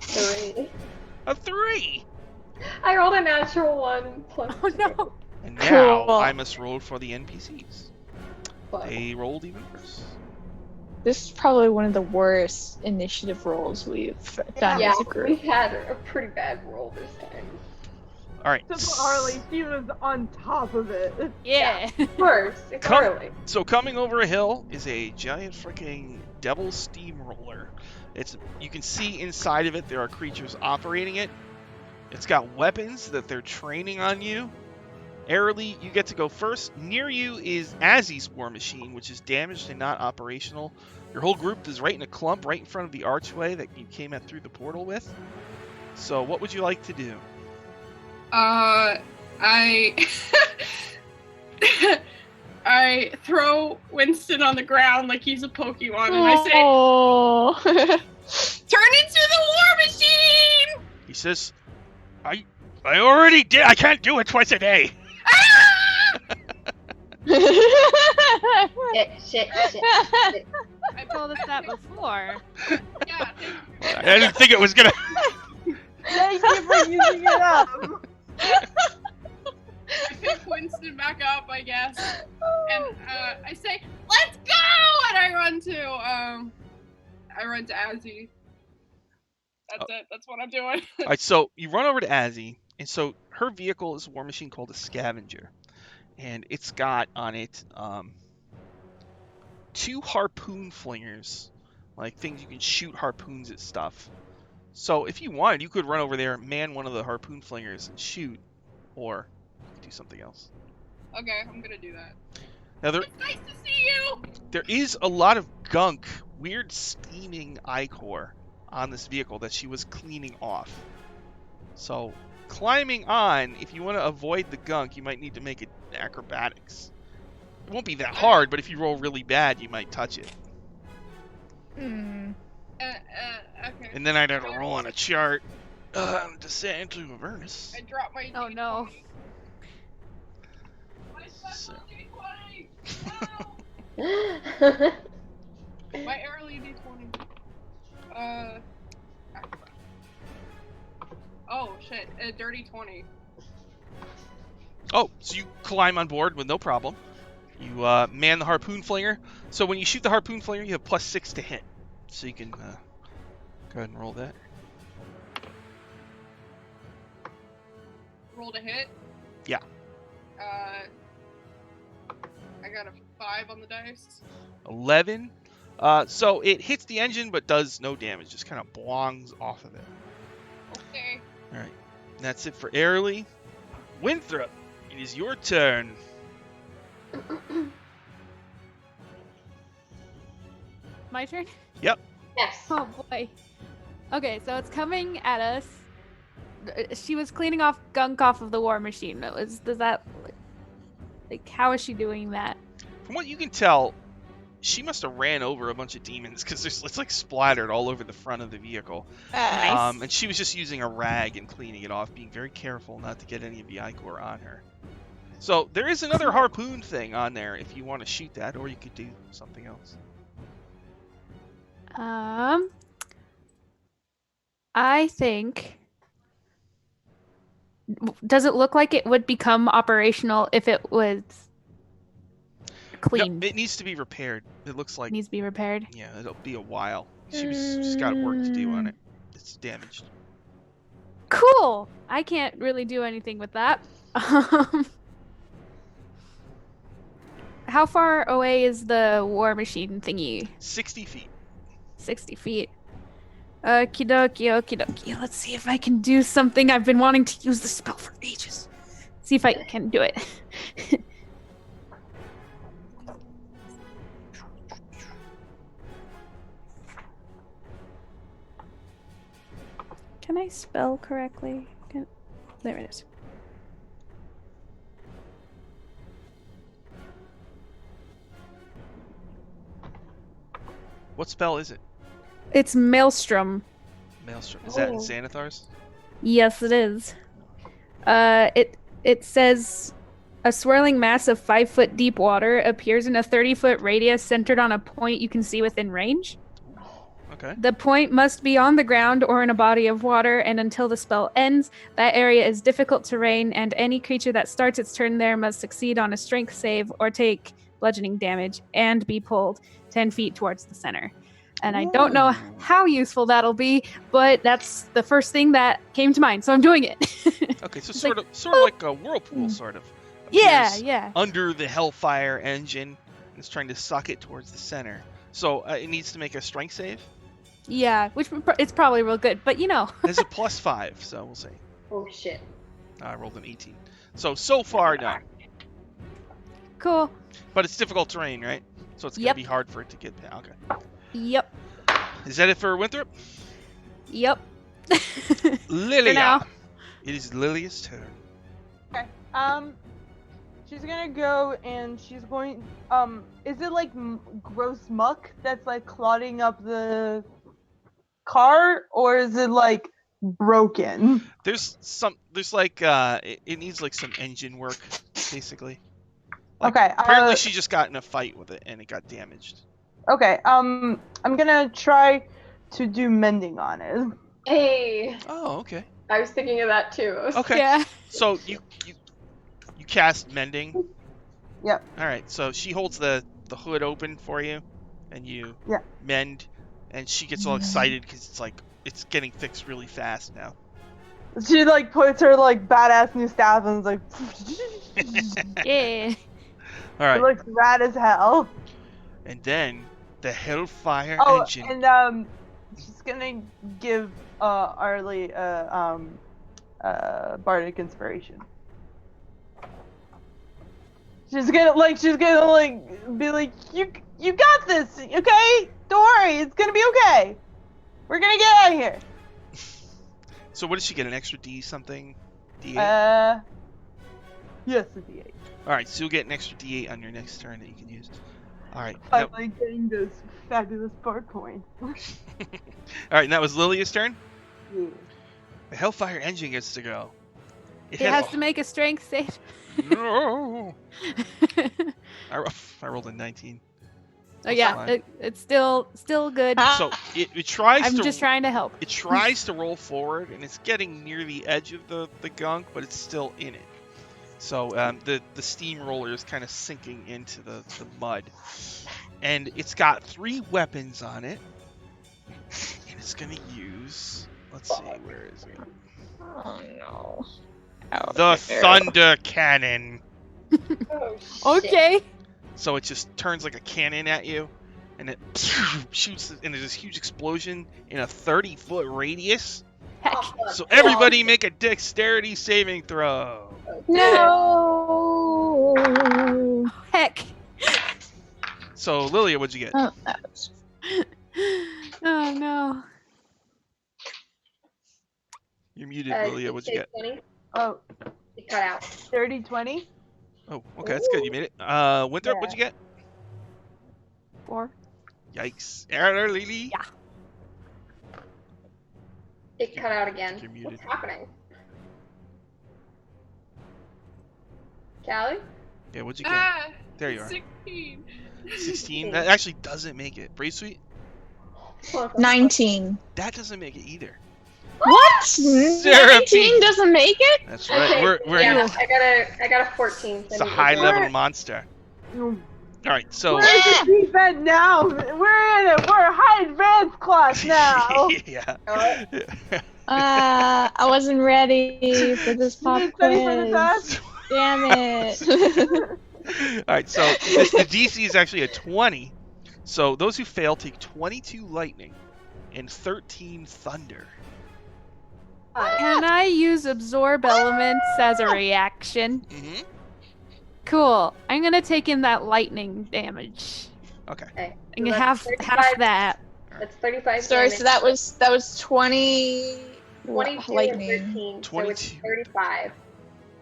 3. A 3! I rolled a natural 1 plus. Oh no. And now Cool. I must roll for the NPCs. But They rolled even worse. This is probably one of the worst initiative rolls we've done yeah, as a we group. had a pretty bad roll this time. Alright. Except for Harley, she was on top of it. Yeah. Of course, it's Come- early. So coming over a hill is a giant freaking devil steamroller. You can see inside of it there are creatures operating it. It's got weapons that they're training on you. Airily, you get to go first. Near you is Azzy's war machine, which is damaged and not operational. Your whole group is right in a clump, right in front of the archway that you came through the portal with. So, what would you like to do? I I throw Winston on the ground like he's a Pokemon, and I say, Oh. "Turn into the war machine!" He says, I already did. I can't do it twice a day. Shit. I told us that before. Yeah, I didn't think it was gonna. Thank you for using it up. I pick Winston back up, I guess, and I say, "Let's go!" And I run to Azzy. That's it. That's what I'm doing. All right, so you run over to Azzy, and so her vehicle is a war machine called a Scavenger, and it's got on it 2 harpoon flingers, like things you can shoot harpoons at stuff. So if you wanted, you could run over there, man one of the harpoon flingers, and shoot, or do something else. Okay, I'm gonna do that. Now It's nice to see you. there is a lot of gunk, weird steaming ichor on this vehicle that she was cleaning off. So climbing on, if you want to avoid the gunk, you might need to make it acrobatics. It won't be that hard, but if you roll really bad, you might touch it. Okay. And then I'd have to roll on a chart. Descent to Avernus. I dropped my. Oh, no. My So. special D20. My early D20. Oh shit! A dirty 20. Oh, so you climb on board with no problem. You man the harpoon flinger. So when you shoot the harpoon flinger, you have +6 to hit. So you can go ahead and roll that. Rolled a hit. Yeah. I got a 5 on the dice. 11. So it hits the engine but does no damage. Just kind of blongs off of it. Okay. All right. And that's it for Airly. Winthrop, it is your turn. My turn? Yes. Oh boy. Okay, so it's coming at us. She was cleaning off gunk off of the war machine. Does that like how is she doing that? From what you can tell, she must have ran over a bunch of demons because it's like splattered all over the front of the vehicle. Nice. And she was just using a rag and cleaning it off, being very careful not to get any of the ichor on her. So there is another harpoon thing on there if you want to shoot that, or you could do something else. I think. Does it look like it would become operational if it was clean? No, it needs to be repaired. It looks like Needs to be repaired. yeah, it'll be a while. She's got work to do on it. It's damaged. Cool. I can't really do anything with that. How far away is the war machine thingy? 60 feet. 60 feet. Okie dokie, okie dokie. Let's see if I can do something. I've been wanting to use the spell for ages. See if I can do it. Can I spell correctly? There it is. What spell is it? It's Maelstrom. Maelstrom. Is that in Oh. Xanathar's? Yes, it is. It says a swirling mass of 5-foot deep water appears in a 30-foot radius centered on a point you can see within range. Okay. The point must be on the ground or in a body of water, and until the spell ends, that area is difficult terrain, and any creature that starts its turn there must succeed on a strength save or take bludgeoning damage and be pulled 10 feet towards the center. And I don't know Ooh. how useful that'll be, but that's the first thing that came to mind, so I'm doing it. Okay, so It's sort like, of like a whirlpool, sort of. yeah, appears yeah. Under the Hellfire engine, and it's trying to suck it towards the center. So it needs to make a strength save. Yeah, which it's probably real good, but you know. It has a +5, so we'll see. Oh shit. I rolled an 18. So far, no. Cool. But it's difficult terrain, right? So it's going to Yep. be hard for it to get past. Okay. Yep. Is that it for Winthrop? Yep. Lilia. now. It is Lilia's turn. Okay. She's gonna go and she's going. Is it like gross muck that's like clogging up the car, or is it like broken? There's like it needs like some engine work, basically. Like, Okay. Apparently she just got in a fight with it and it got damaged. Okay. I'm gonna try to do mending on it. Hey, Oh, okay. I was thinking of that too. Okay. Yeah. So you cast mending. Yep. All right. So she holds the hood open for you, and you Yeah. mend, and she gets all excited because it's like it's getting fixed really fast now. She like puts her like badass new staff and is like, Yeah. All it right. looks rad as hell. And then the Hellfire Oh, engine. and she's gonna give Arlie bardic inspiration. She's gonna be like, you got this, okay? Don't worry, it's gonna be okay. We're gonna get out of here. So what does she get? An extra D something? D8? Yes, a D8. All right. So you'll get an extra D8 on your next turn that you can use. All right. I'm like getting this fabulous bar coin. All right. And that was Lilia's turn. Yeah. The Hellfire engine gets to go. It has to make a strength save. No. I rolled a 19. Oh yeah, fine. it's still good. So it tries I'm to. just trying to help. It tries to roll forward, and it's getting near the edge of the gunk, but it's still in it. So the steamroller is kind of sinking into the mud, and it's got 3 weapons on it, and it's gonna use. Let's see, where is it? Oh no. The thunder cannon. Oh, shit. Okay. So it just turns like a cannon at you, and it shoots, and there's this huge explosion in a 30-foot radius. Heck. So everybody make a dexterity saving throw. No. Heck. So Lilia, what'd you get? Oh, that was... Oh no. You're muted, Lilia. What'd you get? 20? Oh, It cut out. 30-20. Oh, okay, that's good. You made it. Winthrop, what'd you get? 4. Yikes. Error, Lily. Yeah. It cut out again. You're muted. What's happening? Callie? Yeah, what'd you get? Ah, There you are. 16. 16. That actually doesn't make it. Brave Sweet? 19. That doesn't make it either. What? Seraphine. 19 doesn't make it? That's right. Okay, We're yeah, in I got a 14. it's a high level monster. Mm. All right, so We're in the deep end now. We're in it. We're a high advanced class now. yeah. I wasn't ready for this pop You ready for the quiz. test? Damn it. All right, so the DC is actually a 20. So those who fail take 22 lightning and 13 thunder. Can I use absorb elements as a reaction? Mm-hmm. Cool. I'm gonna take in that lightning damage. Okay. Okay. I'm gonna So have that's half 35 that. That's 35 Sorry, damage. so that was 20 22 lightning. and 13. So 22. it's 35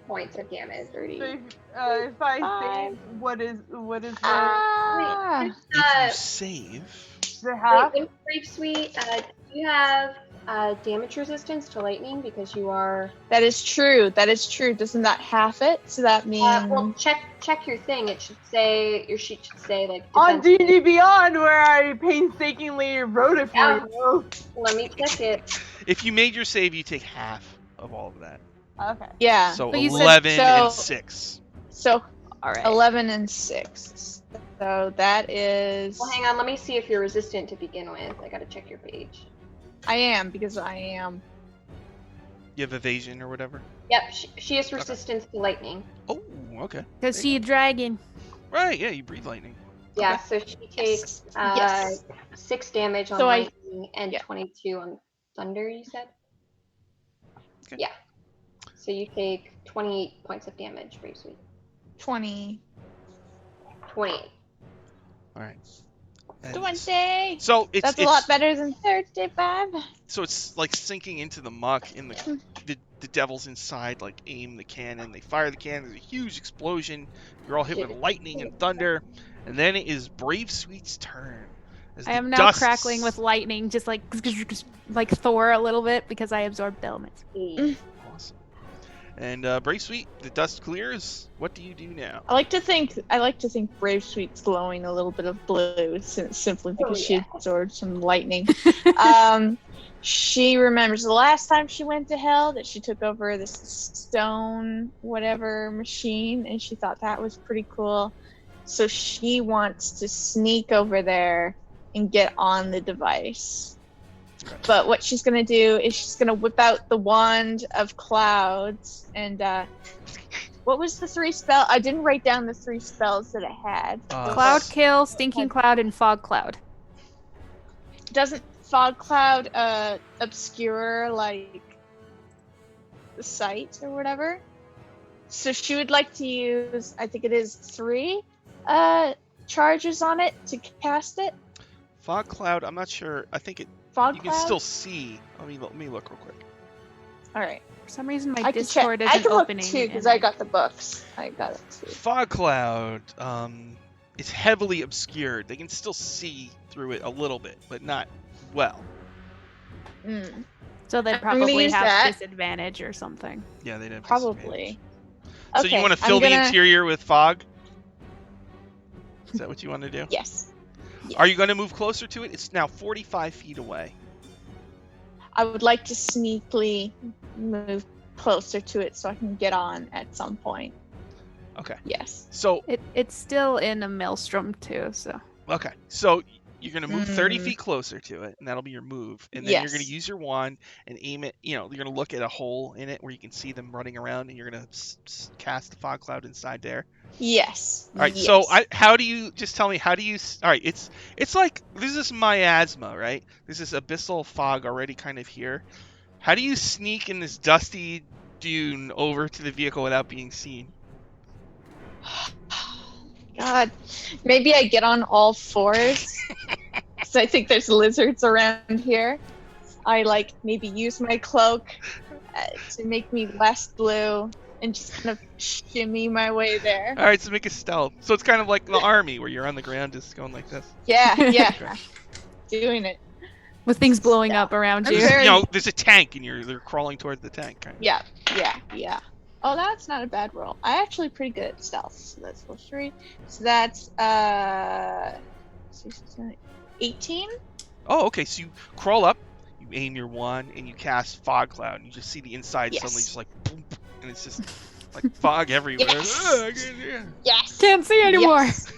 points of damage. 30. So if I Five. save, what is the Ah. Wait, If you save, half? wait, in Brave Sweet, You have damage resistance to lightning because you are. That is true. That is true. Doesn't that half it? So that means. Well, check your thing. It should say your sheet should say like. On defense- D&D Beyond, where I painstakingly wrote it for Yeah. you. Let me check it. If you made your save, you take half of all of that. Okay. Yeah. So But you said- 11 so- and 6. So All right. 11 and 6. So that is. Well, hang on. Let me see if you're resistant to begin with. I gotta check your page. I am, because I am. You have evasion or whatever? Yep, she has resistance to lightning. Oh, okay. Because she a dragon. Right, yeah, you breathe lightning. Yeah, so she takes Yes. 6 damage on So lightning and yeah. 22 on thunder, you said? Okay. Yeah. So you take 28 points of damage, Brave Sweet. 20. 28. All right. And 20! So it's That's a lot better than 35. So it's like sinking into the muck, and the devil's inside. Like aim the cannon, they fire the cannon. There's a huge explosion. You're all hit with lightning and thunder, and then it is Brave Sweet's turn. As I the am now dust- crackling with lightning, just like Thor a little bit because I absorbed the elements. Awesome. And Brave Sweet, the dust clears. What do you do now? I like to think Brave Sweet's glowing a little bit of blue simply because she absorbed some lightning. She remembers the last time she went to hell that she took over this stone whatever machine, and she thought that was pretty cool. So she wants to sneak over there and get on the device. Okay. But what she's gonna do is she's gonna whip out the wand of clouds and what was the 3 spell? I didn't write down the 3 spells that it had. Cloud kill, stinking cloud, and fog cloud. Doesn't fog cloud obscure like the sight or whatever? So she would like to use, I think it is 3 charges on it to cast it. Fog cloud. I'm not sure. I think it. Fog You cloud. can still see. Let me look real quick. All right. For some reason, my I can Discord check. I isn't can look opening. too because and I got the books. I got it too. Fog cloud. It's heavily obscured. They can still see through it a little bit, but not well. Mm, So they I'm gonna probably use have that. disadvantage or something. Yeah, they'd have probably. disadvantage. So Okay, you want to I'm fill the gonna- interior with fog? Is that what you want to do? Yes. Are you going to move closer to it? It's now 45 feet away. I would like to sneakily move closer to it so I can get on at some point. Okay. Yes. So It's still in a maelstrom too, so. So you're going to move 30 Mm. feet closer to it, and that'll be your move. And then you're going to Yes. use your wand and aim it. You're going to look at a hole in it where you can see them running around, and you're going to cast the fog cloud inside there. Yes. All right. Yes. So how do you just tell me how do you? All right. It's like this is miasma, right? There's this abyssal fog already kind of here. How do you sneak in this dusty dune over to the vehicle without being seen? God, maybe I get on all 4s. So I think there's lizards around here. I like maybe use my cloak to make me less blue and just kind of shimmy my way there. All right. So make a stealth. So it's kind of like the army where you're on the ground just going like this. Yeah, yeah, Okay. doing it. With things blowing up around I'm you. very- There's a tank, and they're crawling towards the tank. Kind of. Yeah, yeah, yeah. Oh, that's not a bad roll. I actually pretty good at stealth. So that's plus 3. So that's 18. Oh, okay. So you crawl up, you aim your wand, and you cast fog cloud, and you just see the inside Yes. suddenly just like boom, and it's just like fog everywhere. Yes. Ah, I can't hear. Yes. Can't see anymore. Yes.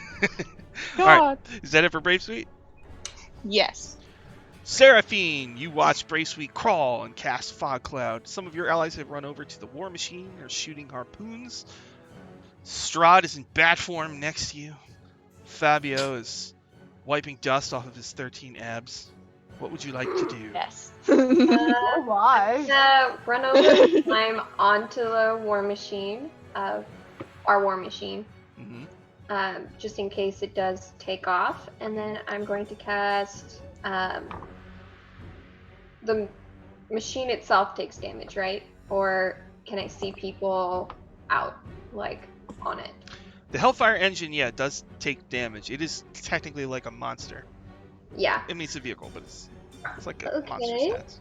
All right. God. Is that it for Brave Sweet? Yes. Seraphine, you watch Brave Sweet crawl and cast Fog Cloud. Some of your allies have run over to the war machine or shooting harpoons. Strahd is in bat form next to you. Fabio is wiping dust off of his 13 abs. What would you like to do? Yes. Oh my. Run over, climb onto the war machine, our war machine, Mm-hmm. just in case it does take off. And then I'm going to cast. The machine itself takes damage, right? Or can I see people out, like, on it? The Hellfire engine, yeah, does take damage. It is technically like a monster. Yeah. I mean, it's a vehicle, but it's... It's like a monster Okay. stats.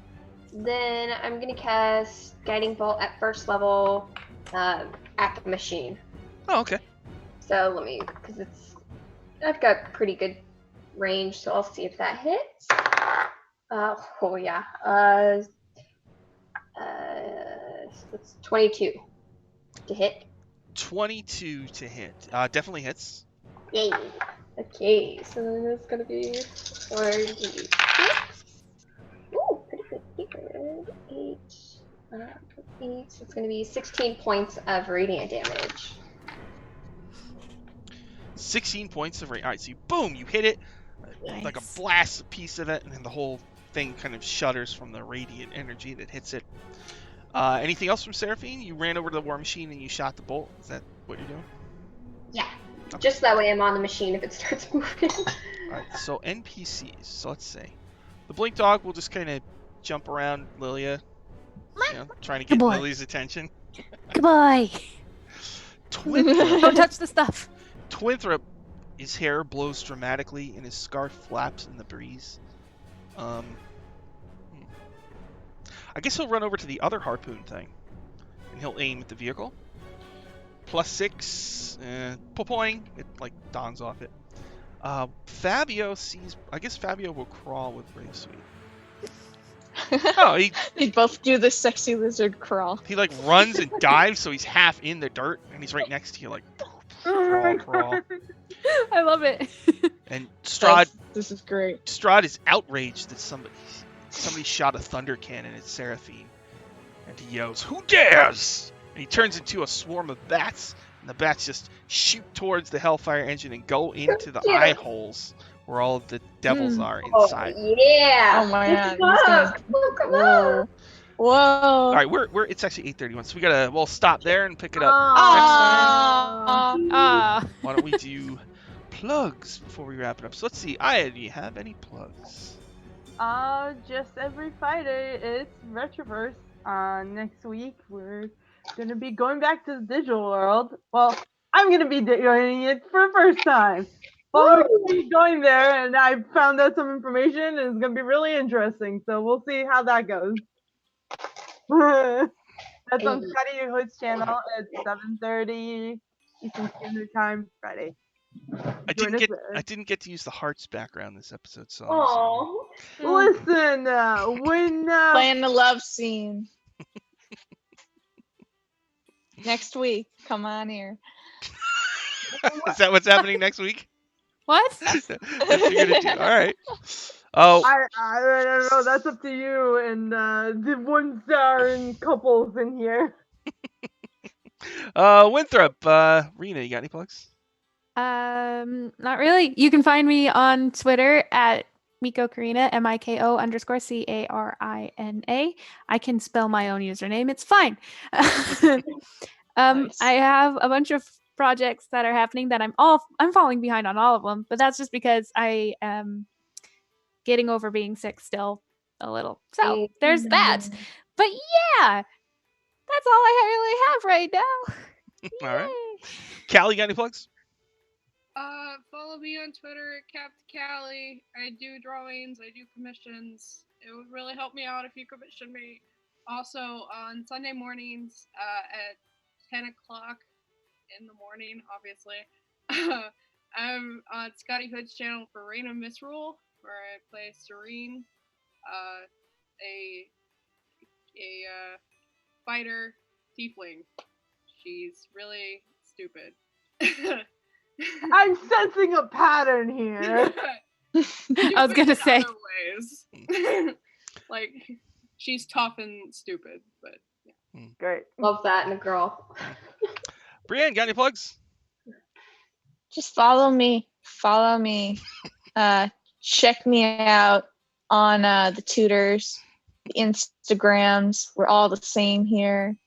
Then I'm gonna cast Guiding Bolt at first level at the machine. Oh, okay. So let me, because I've got pretty good range, so I'll see if that hits. Oh yeah. It's 22 to hit. 22 to hit. Definitely hits. Yay. Okay, so then it's gonna be 4d6. Ooh, pretty good. 8. 8. So it's gonna be 16 points of radiant damage. 16 points of radiant. All right, so boom, you hit it. Like a Nice. blast a piece of it, and then the whole thing kind of shudders from the radiant energy that hits it. Anything else from Seraphine? You ran over to the war machine and you shot the bolt. Is that what you're doing? Yeah. Just that way I'm on the machine if it starts moving. Alright, so NPCs. So let's see. The Blink Dog will just kind of jump around Lilia, trying to Good get boy. Lily's attention. Goodbye. Twinthrop. Don't touch the stuff. Twinthrop, his hair blows dramatically and his scarf flaps in the breeze. I guess he'll run over to the other harpoon thing, and he'll aim at the vehicle. +6, popoing, it like dawns off it. Fabio sees, I guess Fabio will crawl with Brave Sweet. Oh, They both do the sexy lizard crawl. he like runs and dives, so he's half in the dirt, and he's right next to you, like crawl. I love it. And Strahd This is great. is outraged that somebody shot a thunder cannon at Seraphine, and he yells, "Who dares!" And he turns into a swarm of bats, and the bats just shoot towards the Hellfire engine and go into the Yeah. eye holes where all of the devils are Oh, inside. yeah. Oh my god. Come he's on. gonna- Oh, come Whoa. on. Whoa. All right, we're it's actually 8:31, so we'll stop there and pick it up Aw. next time. Ah. Why don't we do plugs before we wrap it up? So let's see. Aya, do you have any plugs? Just every Friday, it's Retroverse. Next week, we're gonna be going back to the digital world. Well, I'm gonna be joining it for the first time. But we're gonna be going there, and I found out some information, and it's gonna be really interesting. So we'll see how that goes. That's on Scotty Hood's channel at 7:30 Eastern Standard Time Friday. I Join us there. didn't get to use the hearts background this episode, so Oh. Listen, when Playing the love scene. Next week, come on here. Is that what's happening next week? What? That's what you're gonna do. All right. Oh, I don't know. That's up to you and the 1-star and couples in here. Winthrop, Rena, you got any plugs? Not really. You can find me on Twitter at Miko Karina, MIKO_CARINA. I can spell my own username. It's fine. Nice. I have a bunch of projects that are happening that I'm falling behind on all of them, but that's just because I am getting over being sick still a little. So there's that. But yeah, that's all I really have right now. All right. Yay. Callie, got any plugs? Follow me on Twitter at CaptCallie. I do drawings, I do commissions. It would really help me out if you commission me. Also, on Sunday mornings at 10 o'clock in the morning, obviously, I'm on Scotty Hood's channel for Reign of Misrule, where I play Serene, a fighter tiefling. She's really stupid. I'm sensing a pattern here. I was gonna say. Other ways. Like, she's tough and stupid, but yeah. Great. Love that in a girl. Brienne, got any plugs? Just follow me. Follow me. Check me out on the tutors, the Instagrams. We're all the same here.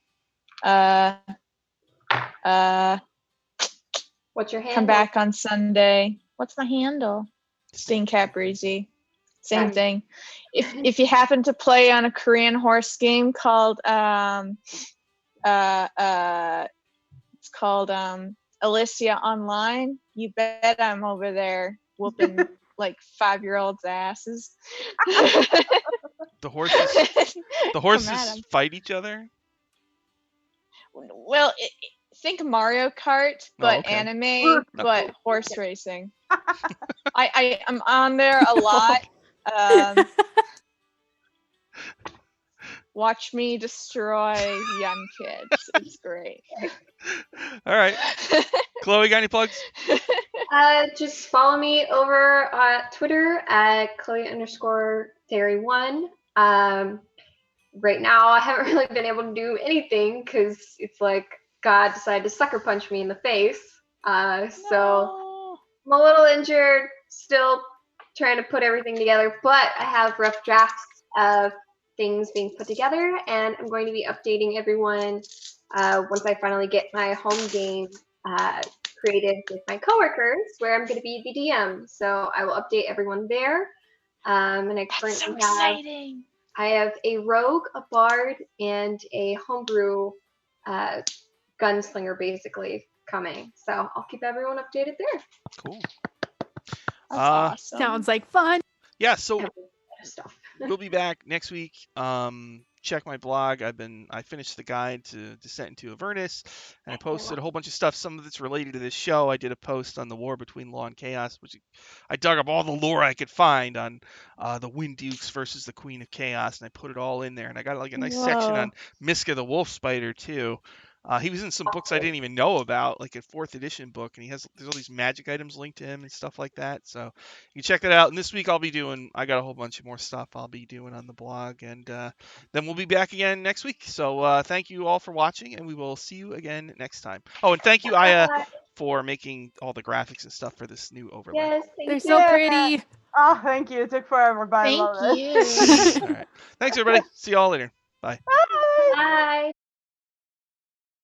What's your handle? Come back on Sunday. What's my handle? Sting Cat Breezy. Same Nice. thing. If you happen to play on a Korean horse game called it's called Alicia Online, you bet I'm over there whooping like 5-year-olds' asses. The horses Come at 'em. fight each other? Well, think Mario Kart, but okay. anime, but horse racing. I'm on there a lot. Watch me destroy young kids. It's great. All right. Chloe, got any plugs? Just follow me over at Twitter at Chloe_Theory1. Right now, I haven't really been able to do anything because it's like God decided to sucker punch me in the face. So I'm a little injured, still trying to put everything together, but I have rough drafts of things being put together, and I'm going to be updating everyone once I finally get my home game created with my coworkers, where I'm going to be the DM. So I will update everyone there. And I That's so currently exciting. I have a rogue, a bard, and a homebrew gunslinger basically coming. So I'll keep everyone updated there. Cool. That's awesome. Sounds like fun. Yeah, so Stuff. we'll be back next week. Check my blog. I finished the guide to Descent into Avernus, and I posted a whole bunch of stuff. Some of it's related to this show. I did a post on the war between law and chaos, which I dug up all the lore I could find on the Wind Dukes versus the Queen of Chaos, and I put it all in there. And I got like a nice section on Miska the Wolf Spider too. He was in some books I didn't even know about, like a 4th edition book, and there's all these magic items linked to him and stuff like that. So you can check that out. And this week I got a whole bunch of more stuff I'll be doing on the blog, and then we'll be back again next week. So thank you all for watching, and we will see you again next time. Oh, and thank you, Aya, for making all the graphics and stuff for this new overlay. Yes, thank They're you. so pretty. Oh, thank you. It took forever, but I love Thank it. you. All right. Thanks, everybody. See you all later. Bye. Bye. Bye.